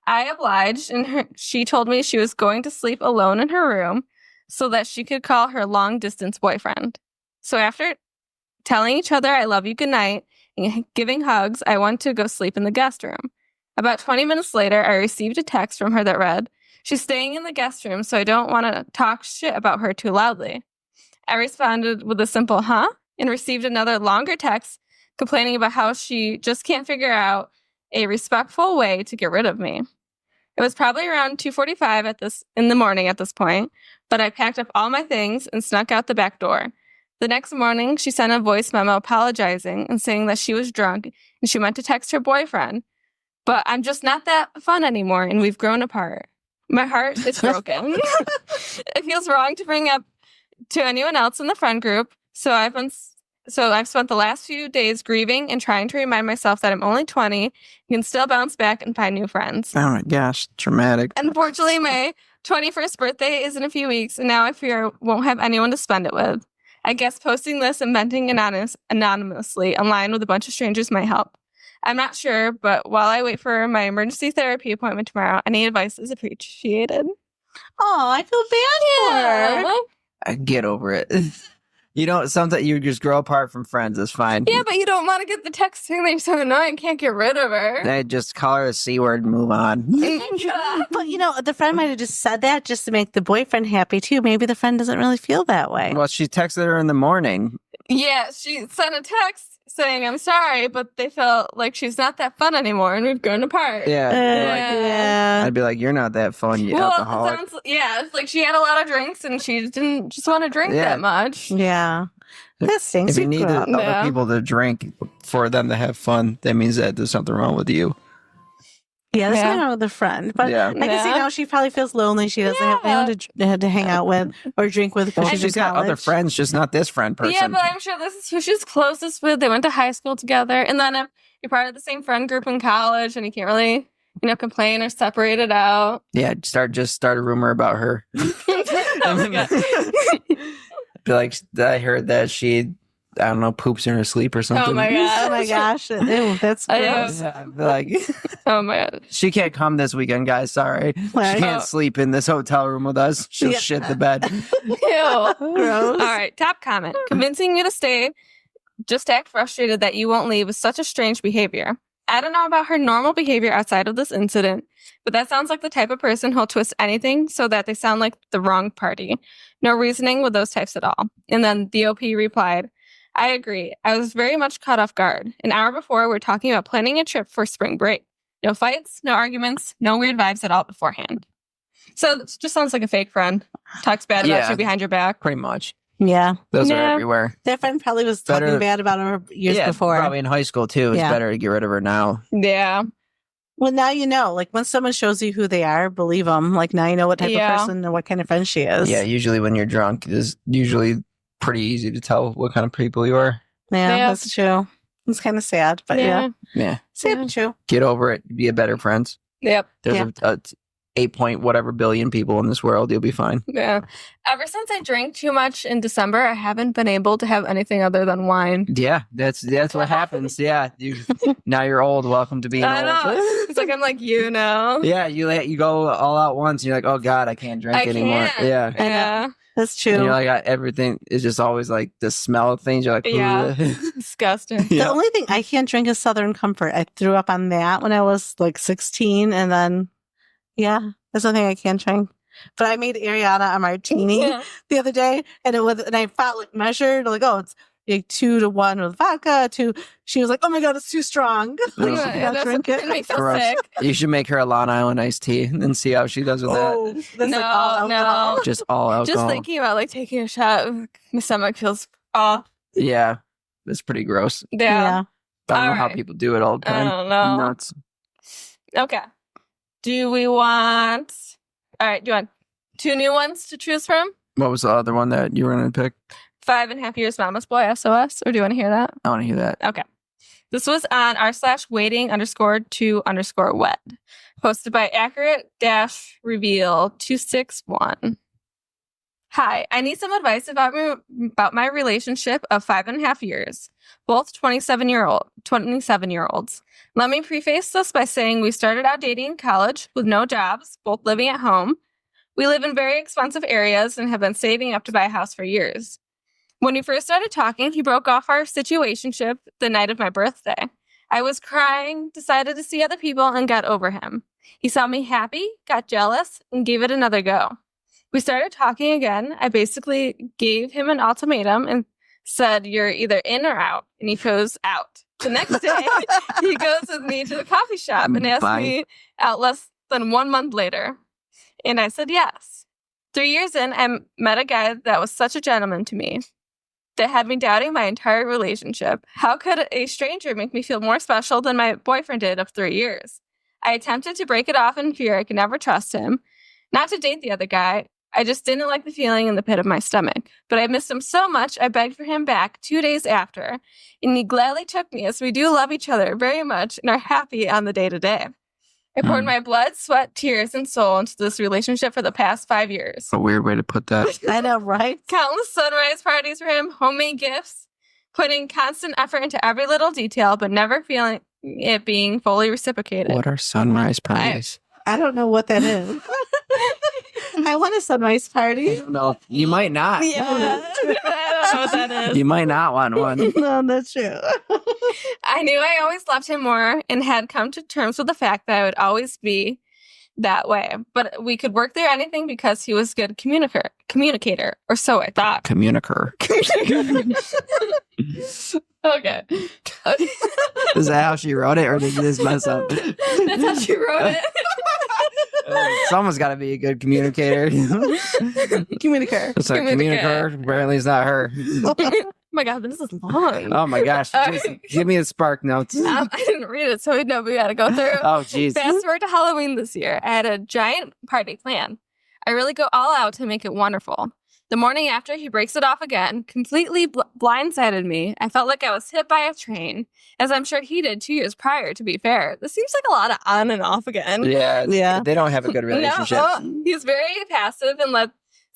S3: I obliged, and she told me she was going to sleep alone in her room so that she could call her long-distance boyfriend. So after telling each other I love you goodnight and giving hugs, I went to go sleep in the guest room. About 20 minutes later, I received a text from her that read, she's staying in the guest room, so I don't want to talk shit about her too loudly. I responded with a simple huh, and received another longer text complaining about how she just can't figure out a respectful way to get rid of me. It was probably around 2:45 in the morning at this point, but I packed up all my things and snuck out the back door. The next morning, she sent a voice memo apologizing and saying that she was drunk and she meant to text her boyfriend. But I'm just not that fun anymore, and we've grown apart. My heart is broken. It feels wrong to bring up to anyone else in the friend group, so I've spent the last few days grieving and trying to remind myself that I'm only 20, you can still bounce back and find new friends.
S1: Oh my gosh, traumatic.
S3: Unfortunately, my 21st birthday is in a few weeks, and now I fear I won't have anyone to spend it with. I guess posting this and venting anonymously online with a bunch of strangers might help. I'm not sure, but while I wait for my emergency therapy appointment tomorrow, any advice is appreciated.
S2: Oh, I feel bad for her.
S1: I get over it. Sometimes you just grow apart from friends. It's fine.
S3: Yeah, but you don't want to get the text saying they're so annoying, can't get rid of her.
S1: They just call her a C word and move on.
S2: But, the friend might have just said that just to make the boyfriend happy, too. Maybe the friend doesn't really feel that way.
S1: Well, she texted her in the morning.
S3: Yeah, she sent a text saying, I'm sorry, but they felt like she's not that fun anymore and we've grown apart.
S1: Yeah. I'd be like, you're not that fun, you alcoholic.
S3: It's like she had a lot of drinks and she didn't just want to drink that much.
S2: Yeah. That stinks.
S1: If you need other people to drink for them to have fun, that means that there's something wrong with you.
S2: Yeah, that's
S3: Yeah.
S2: nothing wrong with a friend. But
S1: Yeah.
S2: I can see
S3: Yeah.
S2: now she probably feels lonely. She doesn't have anyone to hang out with or drink with because
S1: Well,
S2: she's
S1: she's
S2: in
S1: got
S2: college.
S1: other friends, just not this friend person.
S3: Yeah, but I'm sure this is who she's closest with. They went to high school together. And then if you're part of the same friend group in college and you can't really, complain or separate it out.
S1: Yeah, just start a rumor about her.
S3: Oh my God.
S1: Be like, I heard that she, I don't know, poops in her sleep or something.
S3: Oh my God.
S2: Oh my gosh. Ew, that's
S3: I know.
S2: gross.
S1: Yeah, be like,
S3: Oh my God.
S1: she can't come this weekend, guys. Sorry.
S2: Right.
S1: She can't sleep in this hotel room with us. She'll
S2: Yeah.
S1: shit the bed.
S3: Ew.
S2: Gross.
S3: All right, top comment. Convincing you to stay, just act frustrated that you won't leave is such a strange behavior. I don't know about her normal behavior outside of this incident, but that sounds like the type of person who'll twist anything so that they sound like the wrong party. No reasoning with those types at all. And then the OP replied, I agree. I was very much caught off guard. An hour before, we were talking about planning a trip for spring break. No fights, no arguments, no weird vibes at all beforehand. So it just sounds like a fake friend. Talks bad about
S1: Yeah.
S3: you behind your back.
S1: Pretty much.
S2: Yeah.
S1: Those
S3: Yeah.
S1: are everywhere.
S2: That friend probably was
S1: Better-
S2: talking bad about her years
S1: yeah,
S2: before.
S1: probably in high school too. It's
S2: Yeah.
S1: better to get rid of her now.
S3: Yeah.
S2: Well, now you know. Like when someone shows you who they are, believe them. Like now you know what type
S3: Yeah.
S2: of person and what kind of friend she is.
S1: Yeah, usually when you're drunk, it's usually pretty easy to tell what kind of people you are.
S2: Yeah, that's true. It's kind of sad, but yeah.
S1: Yeah,
S2: Sad
S3: Yeah.
S2: but true.
S1: get over it. Be a better friend.
S3: Yep.
S1: There's a 8 point whatever billion people in this world. You'll be fine.
S3: Yeah. Ever since I drank too much in December, I haven't been able to have anything other than wine.
S1: Yeah, that's what happens. Yeah, now you're old. Welcome to being
S3: I
S1: old.
S3: know. It's like I'm like you now.
S1: Yeah, you go all out once. And you're like, oh God, I can't drink
S3: I
S1: anymore.
S3: can't.
S1: Yeah.
S3: Yeah.
S2: That's true.
S1: And you're like, everything is just always like the smell of things. You're like,
S3: Yeah.
S1: "Ugh."
S3: Disgusting.
S2: The
S1: Yeah.
S2: only thing I can't drink is Southern Comfort. I threw up on that when I was like 16, and then that's the thing I can't drink. But I made Arianna a martini
S3: Yeah.
S2: the other day, and I felt like measured, like, oh, it's like 2-1 with vodka. She was like, oh my God, it's too strong. Like,
S1: Ugh.
S2: she could not drink it.
S3: It makes me feel
S1: Gross.
S3: sick.
S1: You should make her a Long Island iced tea and see how she does with
S2: Oh, that's
S3: No,
S2: like all
S3: no.
S2: alcohol.
S1: that. Just all alcohol.
S3: Just thinking about like taking a shot, my stomach feels off.
S1: Yeah, that's pretty gross.
S3: Yeah.
S1: I don't know how
S3: Alright.
S1: people do it all the
S3: I
S1: time.
S3: don't know.
S1: Nuts.
S3: Okay. Do we want? All right. Do you want 2 new ones to choose from?
S1: What was the other one that you were going to pick?
S3: 5.5 years Mama's Boy SOS, or do you want to hear that?
S1: I want to hear that.
S3: Okay. This was on r/waiting_to_wed, posted by accurate-reveal 261. Hi, I need some advice about my relationship of 5.5 years, both 27-year-olds. Let me preface this by saying we started out dating in college with no jobs, both living at home. We live in very expensive areas and have been saving up to buy a house for years. When we first started talking, he broke off our situationship the night of my birthday. I was crying, decided to see other people, and got over him. He saw me happy, got jealous, and gave it another go. We started talking again. I basically gave him an ultimatum and said, you're either in or out. And he chose out. The next day, he goes with me to the coffee shop and asked
S1: Bye.
S3: me out less than 1 month later. And I said yes. 3 years in, I met a guy that was such a gentleman to me that had me doubting my entire relationship. How could a stranger make me feel more special than my boyfriend did of 3 years? I attempted to break it off in fear I could never trust him. Not to date the other guy. I just didn't like the feeling in the pit of my stomach. But I missed him so much, I begged for him back 2 days after. And he gladly took me, as we do love each other very much and are happy on the day-to-day. I poured my blood, sweat, tears, and soul into this relationship for the past 5 years.
S1: A weird way to put that.
S2: I know, right?
S3: Countless sunrise parties for him, homemade gifts, putting constant effort into every little detail, but never feeling it being fully reciprocated.
S1: What are sunrise parties?
S2: I don't know what that is. I want a sunrise party.
S1: No, you might not.
S3: Yeah. I don't know what that is.
S1: You might not want one.
S2: No, that's true.
S3: I knew I always loved him more and had come to terms with the fact that I would always be that way. But we could work through anything because he was a good communicator, or so I thought.
S1: Communicator.
S3: Okay.
S1: Is that how she wrote it, or did you just mess up?
S3: That's how she wrote it.
S1: Someone's got to be a good communicator.
S2: Communicator.
S1: It's a communicator. Apparently, it's not her.
S3: my God, this is long.
S1: Oh my gosh. Just give me the spark notes.
S3: I didn't read it, so we know we got to go through.
S1: Oh, jeez.
S3: Fast forward to Halloween this year. I had a giant party plan. I really go all out to make it wonderful. The morning after, he breaks it off again, completely blindsided me. I felt like I was hit by a train, as I'm sure he did 2 years prior, to be fair. This seems like a lot of on and off again.
S1: Yeah. They don't have a good relationship.
S3: No, he's very passive and lets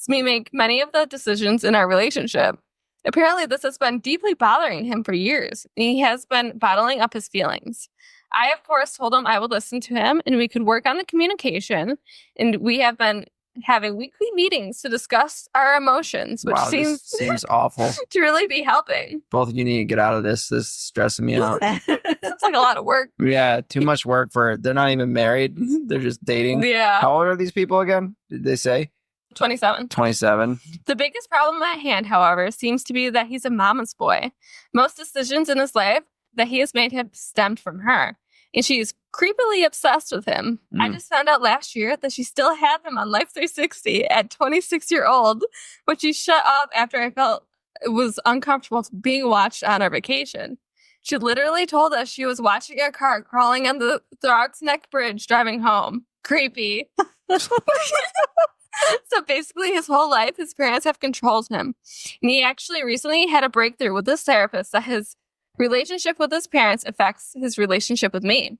S3: me make many of the decisions in our relationship. Apparently, this has been deeply bothering him for years. He has been bottling up his feelings. I, of course, told him I would listen to him and we could work on the communication. And we have been having weekly meetings to discuss our emotions, which
S1: seems awful.
S3: to really be helping.
S1: Both of you need to get out of this. This is stressing me out.
S3: It's like a lot of work.
S1: Yeah, too much work for it. They're not even married. They're just dating.
S3: Yeah.
S1: How old are these people again? Did they say?
S3: 27.
S1: 27.
S3: The biggest problem at hand, however, seems to be that he's a mama's boy. Most decisions in his life that he has made have stemmed from her, and she's creepily obsessed with him. I just found out last year that she still had him on Life 360 at 26-year-old, but she shut off after I felt it was uncomfortable being watched on our vacation. She literally told us she was watching our car crawling on the Throgs Neck Bridge driving home. Creepy. So basically, his whole life, his parents have controlled him. And he actually recently had a breakthrough with this therapist that his relationship with his parents affects his relationship with me.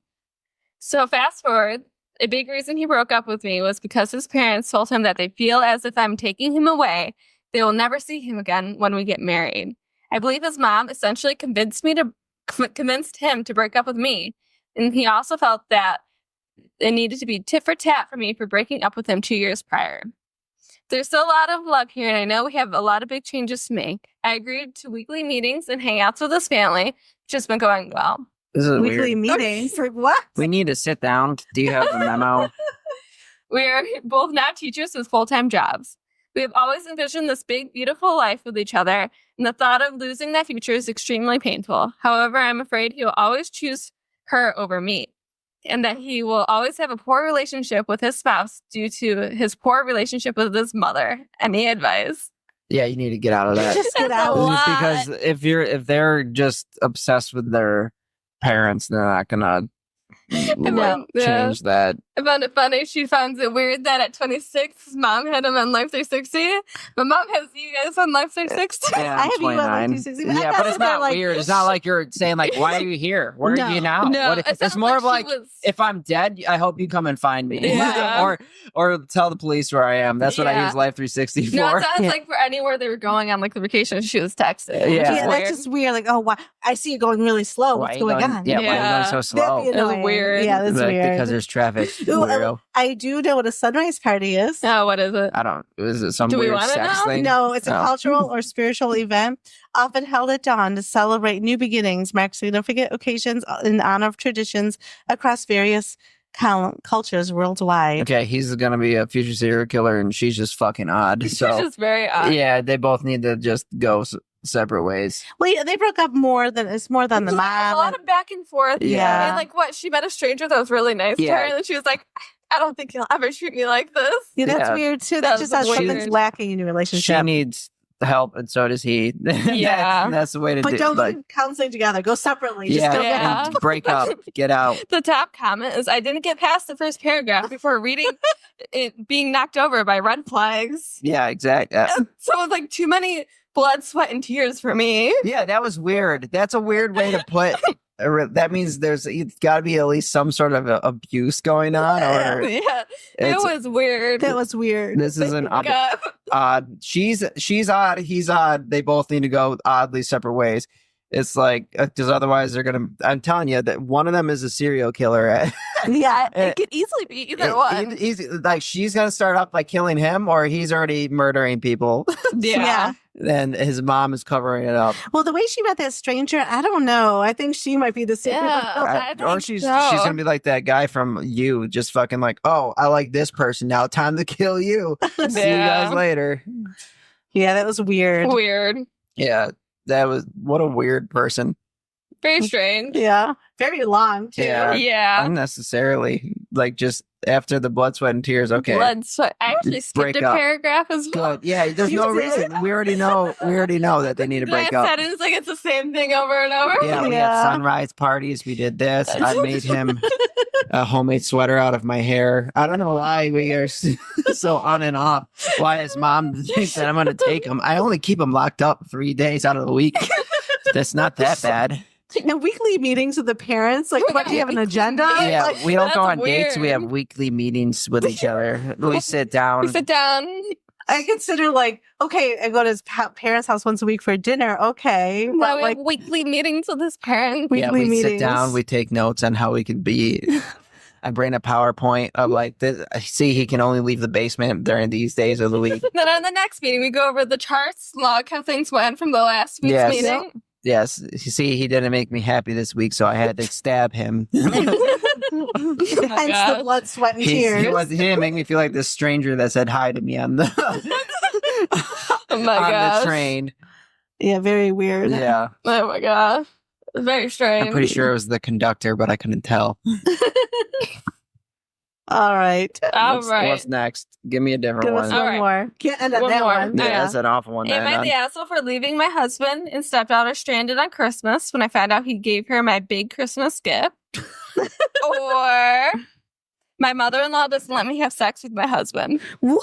S3: So fast forward, a big reason he broke up with me was because his parents told him that they feel as if I'm taking him away, they will never see him again when we get married. I believe his mom essentially convinced him to break up with me. And he also felt that it needed to be tit for tat for me for breaking up with him 2 years prior. There's still a lot of love here, and I know we have a lot of big changes to make. I agreed to weekly meetings and hangouts with his family, which has been going well.
S1: This is
S2: Weekly
S1: weird.
S2: meetings for what?
S1: We need to sit down. Do you have a memo?
S3: We are both now teachers with full-time jobs. We have always envisioned this big, beautiful life with each other, and the thought of losing that future is extremely painful. However, I'm afraid he will always choose her over me, and that he will always have a poor relationship with his spouse due to his poor relationship with his mother. Any advice?
S1: Yeah, you need to get out of that.
S2: Just get out.
S1: Just because if they're just obsessed with their parents, they're not gonna change that.
S3: I found it funny. She finds it weird that at 26, his mom had him on Life 360. But mom has you guys on Life 360.
S1: Yeah,
S2: I
S1: I'm
S2: have you on Life
S1: 29.
S2: 360.
S1: Yeah, but it's not weird. It's not like you're saying like, "Why are you here? Where are you now?"
S3: No,
S1: It's more of like, if I'm dead, I hope you come and find me,
S3: Yeah.
S1: or tell the police where I am. That's what I use Life 360 for.
S3: No, it sounds like for anywhere they were going on like the vacation, she was texting.
S1: Yeah.
S2: That's just weird. Like, oh, wow, I see you going really slow. What's going on?
S1: Yeah, why are you going so
S2: That'd be
S1: slow?
S2: annoying.
S3: weird.
S2: Yeah, that's
S1: Like,
S2: weird.
S1: because there's traffic.
S2: Ooh,
S1: Weirdo.
S2: I do know what a sunrise party is.
S3: Oh, what is it?
S1: I don't. Is it some
S3: Do we
S1: weird
S3: wanna
S1: sex
S3: know?
S1: thing?
S2: No, it's a
S1: Oh.
S2: cultural or spiritual event often held at dawn to celebrate new beginnings, mark significant occasions in honor of traditions across various cultures worldwide.
S1: Okay, he's gonna be a future serial killer, and she's just fucking odd.
S3: It's
S1: So
S3: just very odd.
S1: yeah, they both need to just go separate ways.
S2: Well, yeah, they broke up more than the
S3: Yeah,
S2: mom.
S3: a lot of back and forth.
S1: Yeah.
S3: And like what? She met a stranger that was really nice to
S1: Yeah.
S3: her, and then she was like, I don't think he'll ever treat me like this.
S2: Yeah, that's
S1: Yeah.
S2: weird too.
S3: That
S2: That just
S3: was
S2: has
S3: weird.
S2: something's lacking in your
S1: She
S2: relationship.
S1: needs help, and so does he.
S3: Yeah.
S1: that's the way to
S2: But
S1: do.
S2: don't
S1: Like,
S2: keep counseling together. Go separately. Just
S1: yeah,
S2: go
S3: Yeah.
S1: and break up, get out.
S3: The top comment is, I didn't get past the first paragraph before reading it being knocked over by red flags.
S1: Yeah, exactly.
S3: So it was like too many blood, sweat, and tears for me.
S1: Yeah, that was weird. That's a weird way to put. That means there's got to be at least some sort of abuse going on, or
S3: Yeah, it
S1: it's-
S3: was weird.
S2: That was weird.
S1: this is an
S3: God.
S1: odd. She's odd. He's odd. They both need to go oddly separate ways. It's like because otherwise they're gonna. I'm telling you that one of them is a serial killer.
S2: Yeah.
S3: It could easily be either one.
S1: He's like she's gonna start off by killing him, or he's already murdering people.
S3: Yeah.
S1: And his mom is covering it up.
S2: Well, the way she met that stranger, I don't know. I think she might be the secret.
S3: Yeah.
S1: Or she's gonna be like that guy from You, just fucking like, oh, I like this person now. Time to kill you. See you
S3: Yeah.
S1: guys later.
S2: Yeah, that was weird.
S3: Weird.
S1: Yeah, that was what a weird person.
S3: Very strange.
S2: Yeah. Very long, too.
S1: Yeah.
S3: Yeah.
S1: Unnecessarily, like just after the blood, sweat, and tears. Okay.
S3: Blood, sweat. I actually skipped
S1: Break
S3: a
S1: up.
S3: paragraph as well.
S1: Good. Yeah, there's no reason. We already know that they need to break up.
S3: It's like it's the same thing over and over.
S1: Yeah, we had sunrise parties. We did this. I made him a homemade sweater out of my hair. I don't know why we are so on and off. Why his mom thinks that I'm going to take him. I only keep him locked up 3 days out of the week. That's not that bad.
S2: And weekly meetings with the parents, like, what, do you have an agenda?
S1: Yeah,
S2: Like,
S1: we don't go on
S3: weird.
S1: dates. We have weekly meetings with each other. We sit down.
S2: I consider, like, okay, I go to his parents' house once a week for dinner. Okay.
S3: No,
S2: But,
S3: we
S2: like,
S3: have weekly meetings with his parents.
S1: Yeah,
S2: weekly
S1: we sit
S2: meetings.
S1: down. We take notes on how we can be. I bring a PowerPoint of like this. See, he can only leave the basement during these days of the week.
S3: Then on the next meeting, we go over the charts, log how things went from the last week's
S1: Yes.
S3: meeting.
S1: Yes, you see, he didn't make me happy this week, so I had to stab him.
S2: Hence
S3: gosh.
S2: the blood, sweat, and
S1: He
S2: tears.
S1: didn't make me feel like this stranger that said hi to me on the
S3: Oh my
S1: on
S3: gosh.
S1: the train.
S2: Yeah, very weird.
S1: Yeah,
S3: Oh my gosh. Very strange.
S1: I'm pretty sure it was the conductor, but I couldn't tell.
S2: All right.
S1: What's next? Give me a different
S2: Give
S1: one.
S2: us
S3: All
S2: one
S3: right.
S2: more. Can't end on
S3: One
S2: that
S3: more.
S2: one.
S1: Yeah,
S3: Yeah.
S1: that's an awful one. to
S3: Am
S1: end
S3: I
S1: on.
S3: the asshole for leaving my husband and stepdaughter stranded on Christmas when I found out he gave her my big Christmas gift? Or my mother-in-law doesn't let me have sex with my husband?
S2: What?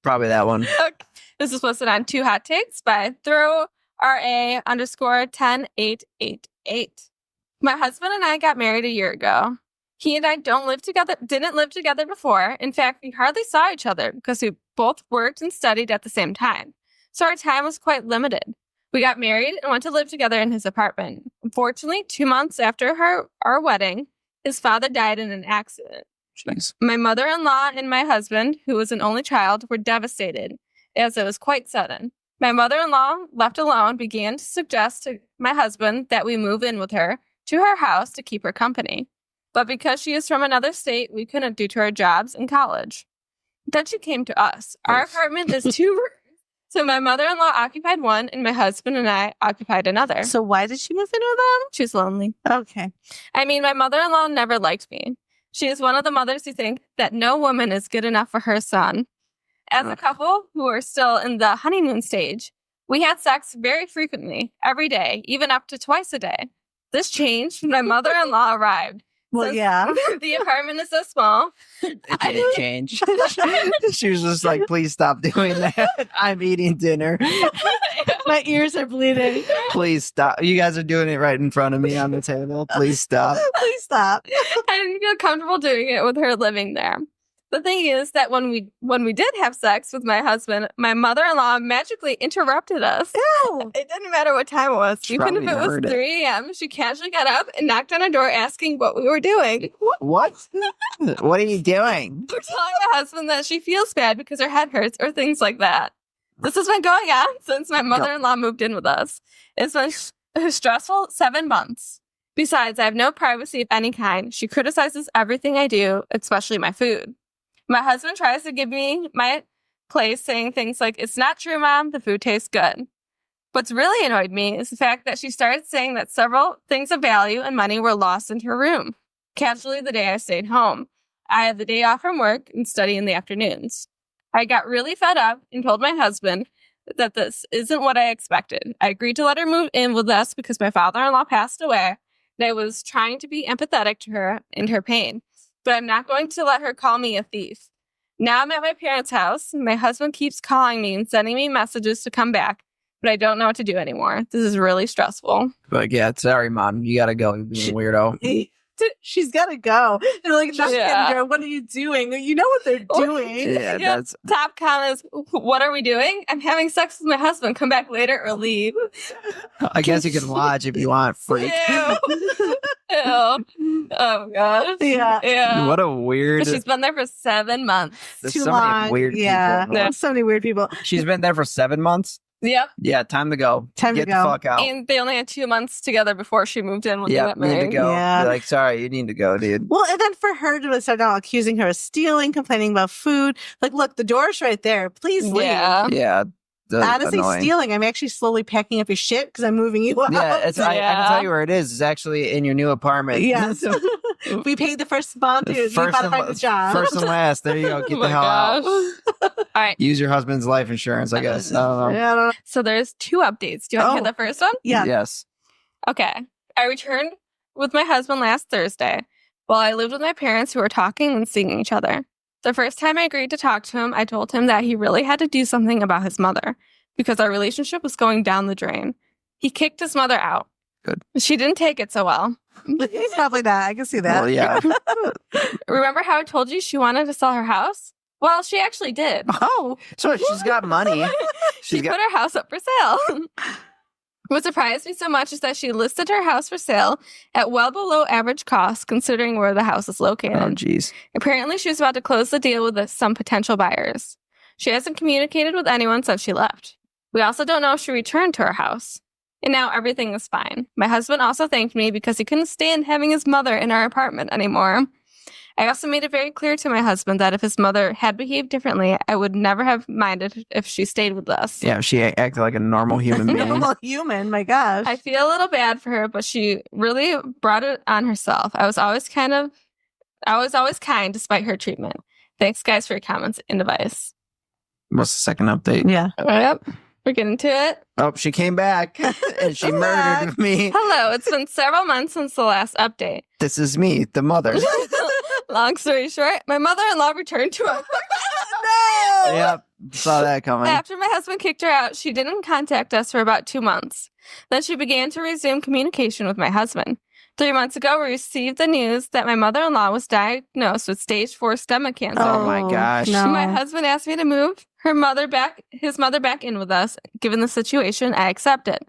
S1: Probably that one.
S3: Okay. This is posted on 2 Hot Takes by throw_RA_10888. My husband and I got married a year ago. He and I didn't live together before. In fact, we hardly saw each other because we both worked and studied at the same time. So our time was quite limited. We got married and went to live together in his apartment. Unfortunately, 2 months after our wedding, his father died in an accident.
S1: Jeez.
S3: My mother-in-law and my husband, who was an only child, were devastated, as it was quite sudden. My mother-in-law, left alone, began to suggest to my husband that we move in with her to her house to keep her company. But because she is from another state, we couldn't due to our jobs and college. Then she came to us. Our apartment is 2 rooms. So my mother-in-law occupied one, and my husband and I occupied another.
S2: So why did she move in with them?
S3: She was lonely.
S2: Okay.
S3: I mean, my mother-in-law never liked me. She is one of the mothers who think that no woman is good enough for her son. As a couple who are still in the honeymoon stage, we had sex very frequently, every day, even up to twice a day. This changed when my mother-in-law arrived.
S2: Well,
S3: Since
S2: yeah.
S3: the apartment is so small.
S1: It didn't change. She was just like, please stop doing that. I'm eating dinner.
S2: My ears are bleeding.
S1: Please stop. You guys are doing it right in front of me on the table. Please stop.
S2: Please stop.
S3: I didn't feel comfortable doing it with her living there. The thing is that when we did have sex with my husband, my mother-in-law magically interrupted us.
S2: Ew.
S3: It didn't matter what time it was. Even if
S1: Probably
S3: it was
S1: heard it.
S3: 3 a.m., she casually got up and knocked on our door asking what we were doing.
S1: What? What are you doing?
S3: We're telling my husband that she feels bad because her head hurts or things like that. This has been going on since my mother-in-law moved in with us. It's been a stressful 7 months. Besides, I have no privacy of any kind. She criticizes everything I do, especially my food. My husband tries to give me my place, saying things like, "It's not true, Mom. The food tastes good." What's really annoyed me is the fact that she started saying that several things of value and money were lost in her room. Casually, the day I stayed home. I had the day off from work and study in the afternoons. I got really fed up and told my husband that this isn't what I expected. I agreed to let her move in with us because my father-in-law passed away, and I was trying to be empathetic to her and her pain. But I'm not going to let her call me a thief. Now I'm at my parents' house, and my husband keeps calling me and sending me messages to come back, but I don't know what to do anymore. This is really stressful.
S1: But yeah, sorry, Mom. You gotta go. You're being a weirdo.
S2: She's got to go. They're like,
S3: Yeah.
S2: what are you doing? You know what they're doing.
S1: Yeah,
S3: Yeah.
S1: that's
S3: Top comments, what are we doing? I'm having sex with my husband. Come back later or leave.
S1: I guess you can watch if you want, freak.
S3: Ew. Ew. Oh, gosh.
S2: Yeah.
S3: Yeah.
S1: What a weird.
S3: But she's been there for 7 months.
S1: There's
S2: Too
S1: so
S2: long.
S1: many weird
S2: Yeah.
S1: people.
S2: So many weird people.
S1: She's been there for 7 months.
S3: Yep.
S1: Yeah, time to go.
S2: Time to
S1: Get
S2: go.
S1: the fuck out.
S3: And they only had 2 months together before she moved in when they
S1: Yeah,
S3: got
S1: need to
S3: married.
S1: go.
S2: Yeah.
S1: Be like, sorry, you need to go, dude.
S2: Well, and then for her to start now accusing her of stealing, complaining about food. Like, look, the door's right there. Please leave.
S3: Yeah.
S1: Yeah. that's
S2: Honestly,
S1: annoying.
S2: stealing. I'm actually slowly packing up your shit because I'm moving you out.
S1: Yeah, I can
S3: Yeah.
S1: tell you where it is. It's actually in your new apartment.
S2: Yes. We paid the first month. You
S1: First
S2: gotta
S1: and
S2: find a job.
S1: First and last. There you go. Get
S3: Oh
S1: the
S3: my
S1: hell out.
S3: All right.
S1: Use your husband's life insurance, I guess. I don't know.
S2: Yeah, I don't know.
S3: So there's 2 updates. Do you want to hear
S2: Oh.
S3: the first one?
S2: Yeah.
S1: Yes.
S3: Okay. I returned with my husband last Thursday while I lived with my parents who were talking and seeing each other. The first time I agreed to talk to him, I told him that he really had to do something about his mother because our relationship was going down the drain. He kicked his mother out.
S1: Good.
S3: She didn't take it so well.
S2: He's probably not. I can see that.
S1: Well, yeah.
S3: Remember how I told you she wanted to sell her house? Well, she actually did.
S2: Oh.
S1: So she's got money.
S3: She
S1: She's got.
S3: put her house up for sale. What surprised me so much is that she listed her house for sale at well below average cost considering where the house is located.
S1: Oh, jeez.
S3: Apparently, she was about to close the deal with some potential buyers. She hasn't communicated with anyone since she left. We also don't know if she returned to her house. And now everything is fine. My husband also thanked me because he couldn't stand having his mother in our apartment anymore. I also made it very clear to my husband that if his mother had behaved differently, I would never have minded if she stayed with us.
S1: Yeah, she acted like a normal human being.
S2: Normal human. My gosh.
S3: I feel a little bad for her, but she really brought it on herself. I was always kind despite her treatment. Thanks, guys, for your comments and advice.
S1: What's the second update?
S2: Yeah.
S3: Yep, we're getting to it.
S1: Oh, she came back and she murdered me.
S3: Hello, it's been several months since the last update.
S1: This is me, the mother.
S3: Long story short, my mother-in-law returned to us.
S2: No.
S1: Yep, saw that coming.
S3: After my husband kicked her out, she didn't contact us for about 2 months. Then she began to resume communication with my husband. 3 months ago, we received the news that my mother-in-law was diagnosed with stage 4 stomach cancer.
S1: Oh my gosh.
S2: No.
S3: My husband asked me to move his mother back in with us. Given the situation, I accepted.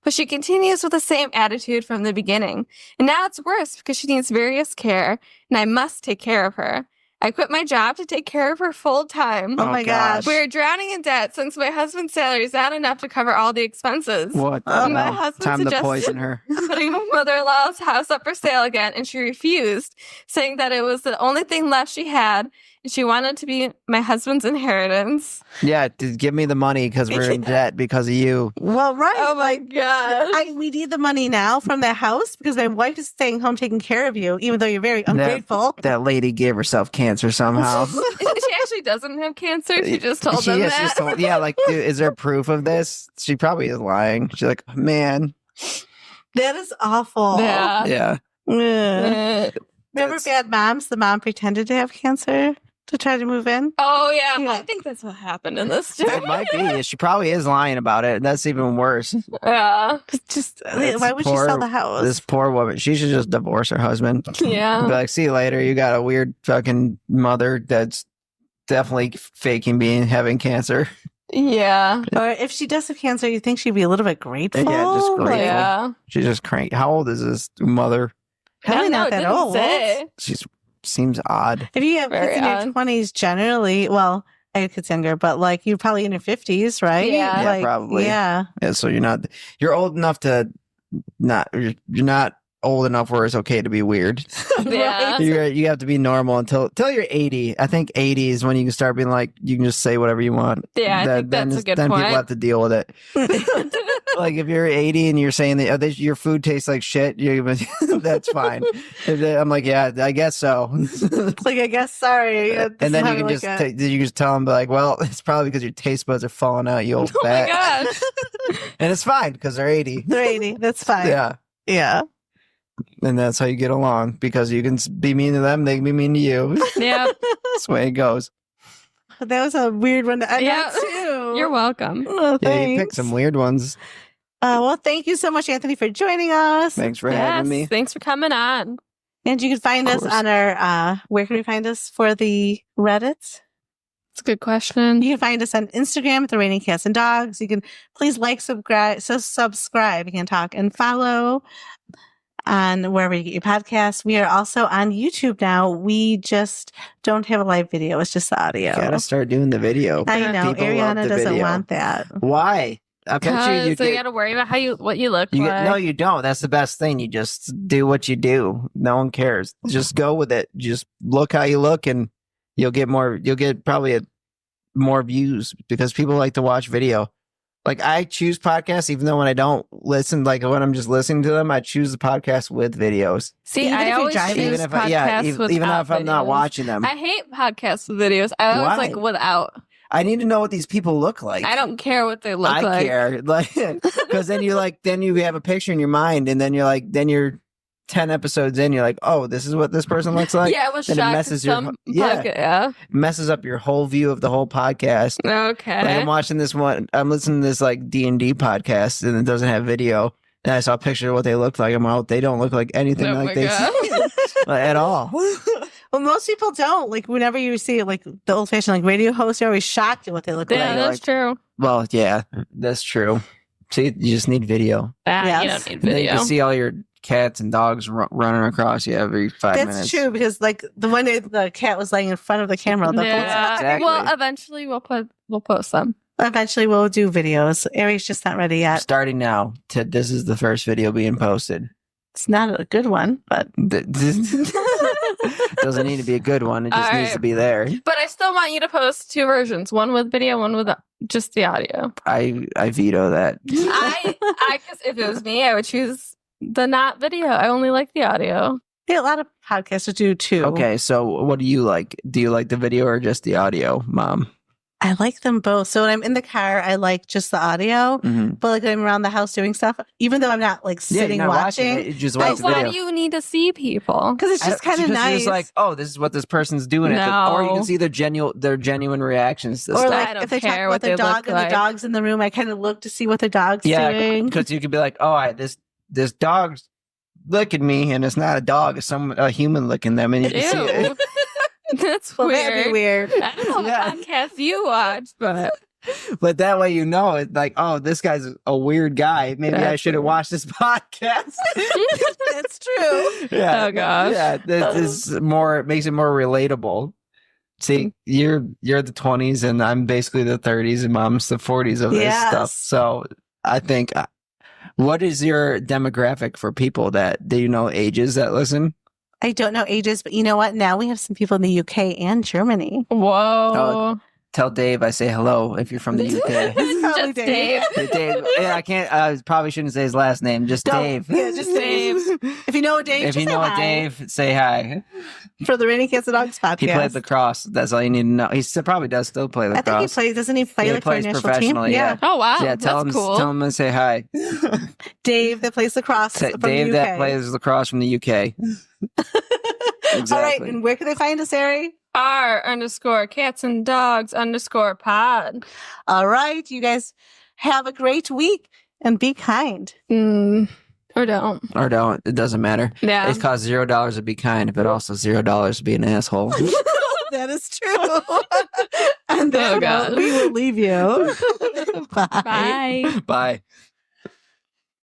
S3: But she continues with the same attitude from the beginning. And now it's worse because she needs various care, and I must take care of her. I quit my job to take care of her full time.
S2: Oh my gosh.
S3: We're drowning in debt since my husband's salary is not enough to cover all the expenses.
S1: What?
S2: Oh,
S1: the
S3: my
S1: hell?
S3: husband
S1: Time to
S3: suggested-
S1: poison her.
S3: Putting my mother-in-law's house up for sale again, and she refused, saying that it was the only thing left she had, and she wanted to be my husband's inheritance.
S1: Yeah, give me the money because we're in debt because of you.
S2: Well, right.
S3: Oh my gosh.
S2: We need the money now from that house because my wife is staying home taking care of you, even though you're very ungrateful.
S1: That lady gave herself cancer somehow.
S3: She actually doesn't have cancer. She just told them
S1: is,
S3: that.
S1: she's told- yeah, like, dude, is there proof of this? She probably is lying. She's like, man.
S2: That is awful.
S3: Yeah.
S1: Yeah.
S2: Ugh.
S3: Uh,
S2: Remember Bad Moms? The mom pretended to have cancer to try to move in.
S3: oh, yeah.
S2: Yeah.
S3: I think that's what happened in this
S1: It
S3: story.
S1: might be. She probably is lying about it. That's even worse.
S3: Yeah.
S2: Just
S1: It's
S2: why would she
S1: poor-
S2: sell the house?
S1: This poor woman. She should just divorce her husband. Be
S3: Yeah.
S1: like, see you later. You got a weird fucking mother that's definitely faking having cancer.
S3: Yeah.
S2: Or if she does have cancer, you think she'd be a little bit grateful?
S1: Yeah, just grateful.
S3: Yeah.
S1: She's just cranky. How old is this mother?
S2: Probably
S3: I don't know,
S2: not
S3: it
S2: that
S3: didn't
S2: old.
S3: say.
S1: She seems odd.
S2: If you have
S3: Very
S2: kids in your
S3: odd.
S2: 20s, generally, well, I had kids younger, but like you're probably in your 50s, right?
S3: Yeah.
S1: Yeah,
S2: Like,
S1: probably.
S2: Yeah.
S1: Yeah, so you're old enough to you're not old enough where it's okay to be weird.
S3: Yeah.
S1: You have to be normal until you're 80. I think 80 is when you can start being like, you can just say whatever you want.
S3: Yeah, I think that's a good
S1: then
S3: point.
S1: people have to deal with it. Like if you're 80 and you're saying that your food tastes like shit, that's fine. I'm like, yeah, I guess so.
S2: It's like, I guess, sorry.
S1: And then you can you just tell them like, well, it's probably because your taste buds are falling out, you old
S3: Oh my
S1: fat.
S3: gosh.
S1: And it's fine because they're 80.
S2: They're 80. That's fine.
S1: Yeah.
S2: Yeah.
S1: And that's how you get along because you can be mean to them, they can be mean to you.
S3: Yeah.
S1: That's the way it goes.
S2: That was a weird one to end
S3: Yeah.
S2: on, too.
S3: You're welcome.
S2: Oh,
S1: Yeah, you picked
S2: thanks.
S1: some weird ones.
S2: Well, thank you so much, Anthony, for joining us.
S1: Thanks for
S3: Yes.
S1: having me.
S3: Thanks for coming on.
S2: And you can find
S1: Of
S2: us
S1: course.
S2: on our, where can we find us for the Reddit?
S3: It's a good question.
S2: You can find us on Instagram at the Raining Cats and Dogs. You can please subscribe. You can talk and follow on wherever you get your podcasts. We are also on YouTube now. We just don't have a live video. It's just the audio.
S1: You gotta start doing the video.
S2: I know.
S1: People love
S2: Arianna
S1: the
S2: doesn't
S1: video.
S2: want that.
S1: Why? I bet you
S3: So you
S1: get,
S3: got to worry about what you look
S1: you
S3: like.
S1: get, no, you don't. That's the best thing. You just do what you do. No one cares. Just go with it. Just look how you look, and you'll get probably more views because people like to watch video. Like I choose podcasts, even though when I don't listen, like when I'm just listening to them, I choose the podcast with videos.
S3: See,
S2: Even if
S3: I
S2: you're
S3: always
S2: driving?
S3: choose
S1: Even if
S3: podcasts
S1: even if I'm not
S3: videos.
S1: watching them,
S3: I hate podcasts with videos. I always
S1: Why?
S3: like without.
S1: I need to know what these people look like.
S3: I don't care what they look
S1: I
S3: like.
S1: care, like, because then you have a picture in your mind, and then you're 10 episodes in, you're like, oh, this is what this person looks like.
S3: Yeah, I was
S1: Then it
S3: shocked.
S1: messes
S3: Some
S1: your
S3: yeah.
S1: messes up your whole view of the whole podcast.
S3: Okay.
S1: Like I'm watching this one, I'm listening to this like D&D podcast, and it doesn't have video. And I saw a picture of what they look like. I'm like, they don't look like anything
S3: Oh
S1: like
S3: my
S1: they
S3: God.
S1: like, at all.
S2: Well, most people don't. Like whenever you see like the old fashioned like radio hosts, you're always shocked at what they look
S3: Yeah,
S2: like.
S3: that's true.
S1: Well, yeah, that's true. See, you just need video.
S3: You
S2: Yes.
S3: don't need
S1: And then you
S3: video.
S1: can see all your cats and dogs running across you every 5
S2: That's
S1: minutes.
S2: true because like the one day the cat was laying in front of the camera the whole
S3: Yeah.
S2: time.
S1: Exactly.
S3: Well, eventually we'll post them.
S2: Eventually we'll do videos. Ari's just not ready yet.
S1: Starting now, this is the first video being posted.
S2: It's not a good one, but
S1: Doesn't need to be a good one. It just
S3: All
S1: needs
S3: right.
S1: to be there.
S3: But I still want you to post 2 versions, one with video, one with just the audio.
S1: I veto that.
S3: Because if it was me, I would choose the not video. I only like the audio.
S2: yeah, a lot of podcasters do too.
S1: Okay, so what do you like? Do you like the video or just the audio, Mom?
S2: I like them both. So when I'm in the car, I like just the audio.
S1: Mm-hmm.
S2: But like when I'm around the house doing stuff, even though I'm not like sitting watching,
S1: it, you just
S2: I
S1: watch the
S3: Why
S1: video.
S3: do you need to see people?
S2: because it's just kind of
S1: Because
S2: nice.
S1: You're just like, oh, this is what this person's doing. Or you
S3: No.
S1: can see their genuine reactions to
S2: or
S1: stuff.
S2: like
S3: I don't
S2: if they talk
S3: care
S2: about
S3: what
S2: their
S3: they
S2: dog
S3: look
S2: and
S3: like.
S2: the dog's in the room, I kind of look to see what the dog's doing.
S1: Because you could be like, oh, this dog's licking me, and it's not a dog; it's a human licking them, and you can see it.
S3: Ew. That's
S2: Well,
S3: weird.
S2: that'd be weird.
S3: I don't know what
S1: Yeah.
S3: podcast you watch, but
S1: But that way, you know, it's like, oh, this guy's a weird guy. Maybe I
S3: That's
S1: shouldn't watch this podcast.
S2: That's true.
S1: Yeah.
S3: Oh, gosh.
S1: Yeah. This is more. It makes it more relatable. See, you're the 20s, and I'm basically the 30s, and Mom's the 40s of this
S2: Yes.
S1: stuff. So I think, what is your demographic for people that do you know ages that listen?
S2: I don't know ages, but you know what? Now we have some people in the UK and Germany.
S3: whoa.
S1: Tell Dave I say hello if you're from the UK.
S2: Probably
S3: Just
S2: Dave.
S3: Dave.
S1: Dave, yeah, I can't. I probably shouldn't say his last name. Just
S2: Don't.
S1: Dave.
S2: Yeah, just Dave. If you know a Dave,
S1: If
S2: just
S1: you
S2: say
S1: know a
S2: hi.
S1: Dave, say hi.
S2: For the Rainy Cats and Dogs podcast.
S1: He played lacrosse. That's all you need to know. He probably does still play
S2: I think he
S1: lacrosse.
S2: plays. Doesn't he play
S1: Yeah, he
S2: like for a
S1: plays
S2: national team?
S1: professionally, yeah.
S3: Oh wow.
S1: Yeah,
S3: That's cool.
S1: tell him to say hi.
S2: Dave that plays lacrosse from
S1: Dave
S2: the UK.
S1: that plays lacrosse from the UK. Exactly.
S2: All right, and where can they find us, Ari?
S3: R_cats and dogs _pod.
S2: All right, you guys have a great week and be kind.
S3: Or don't.
S1: Or don't. It doesn't matter.
S3: Yeah.
S1: It costs $0 to be kind, but also $0 to be an asshole.
S2: That is true. And then
S3: God.
S2: we will leave you. Bye.
S3: Bye.
S1: Bye.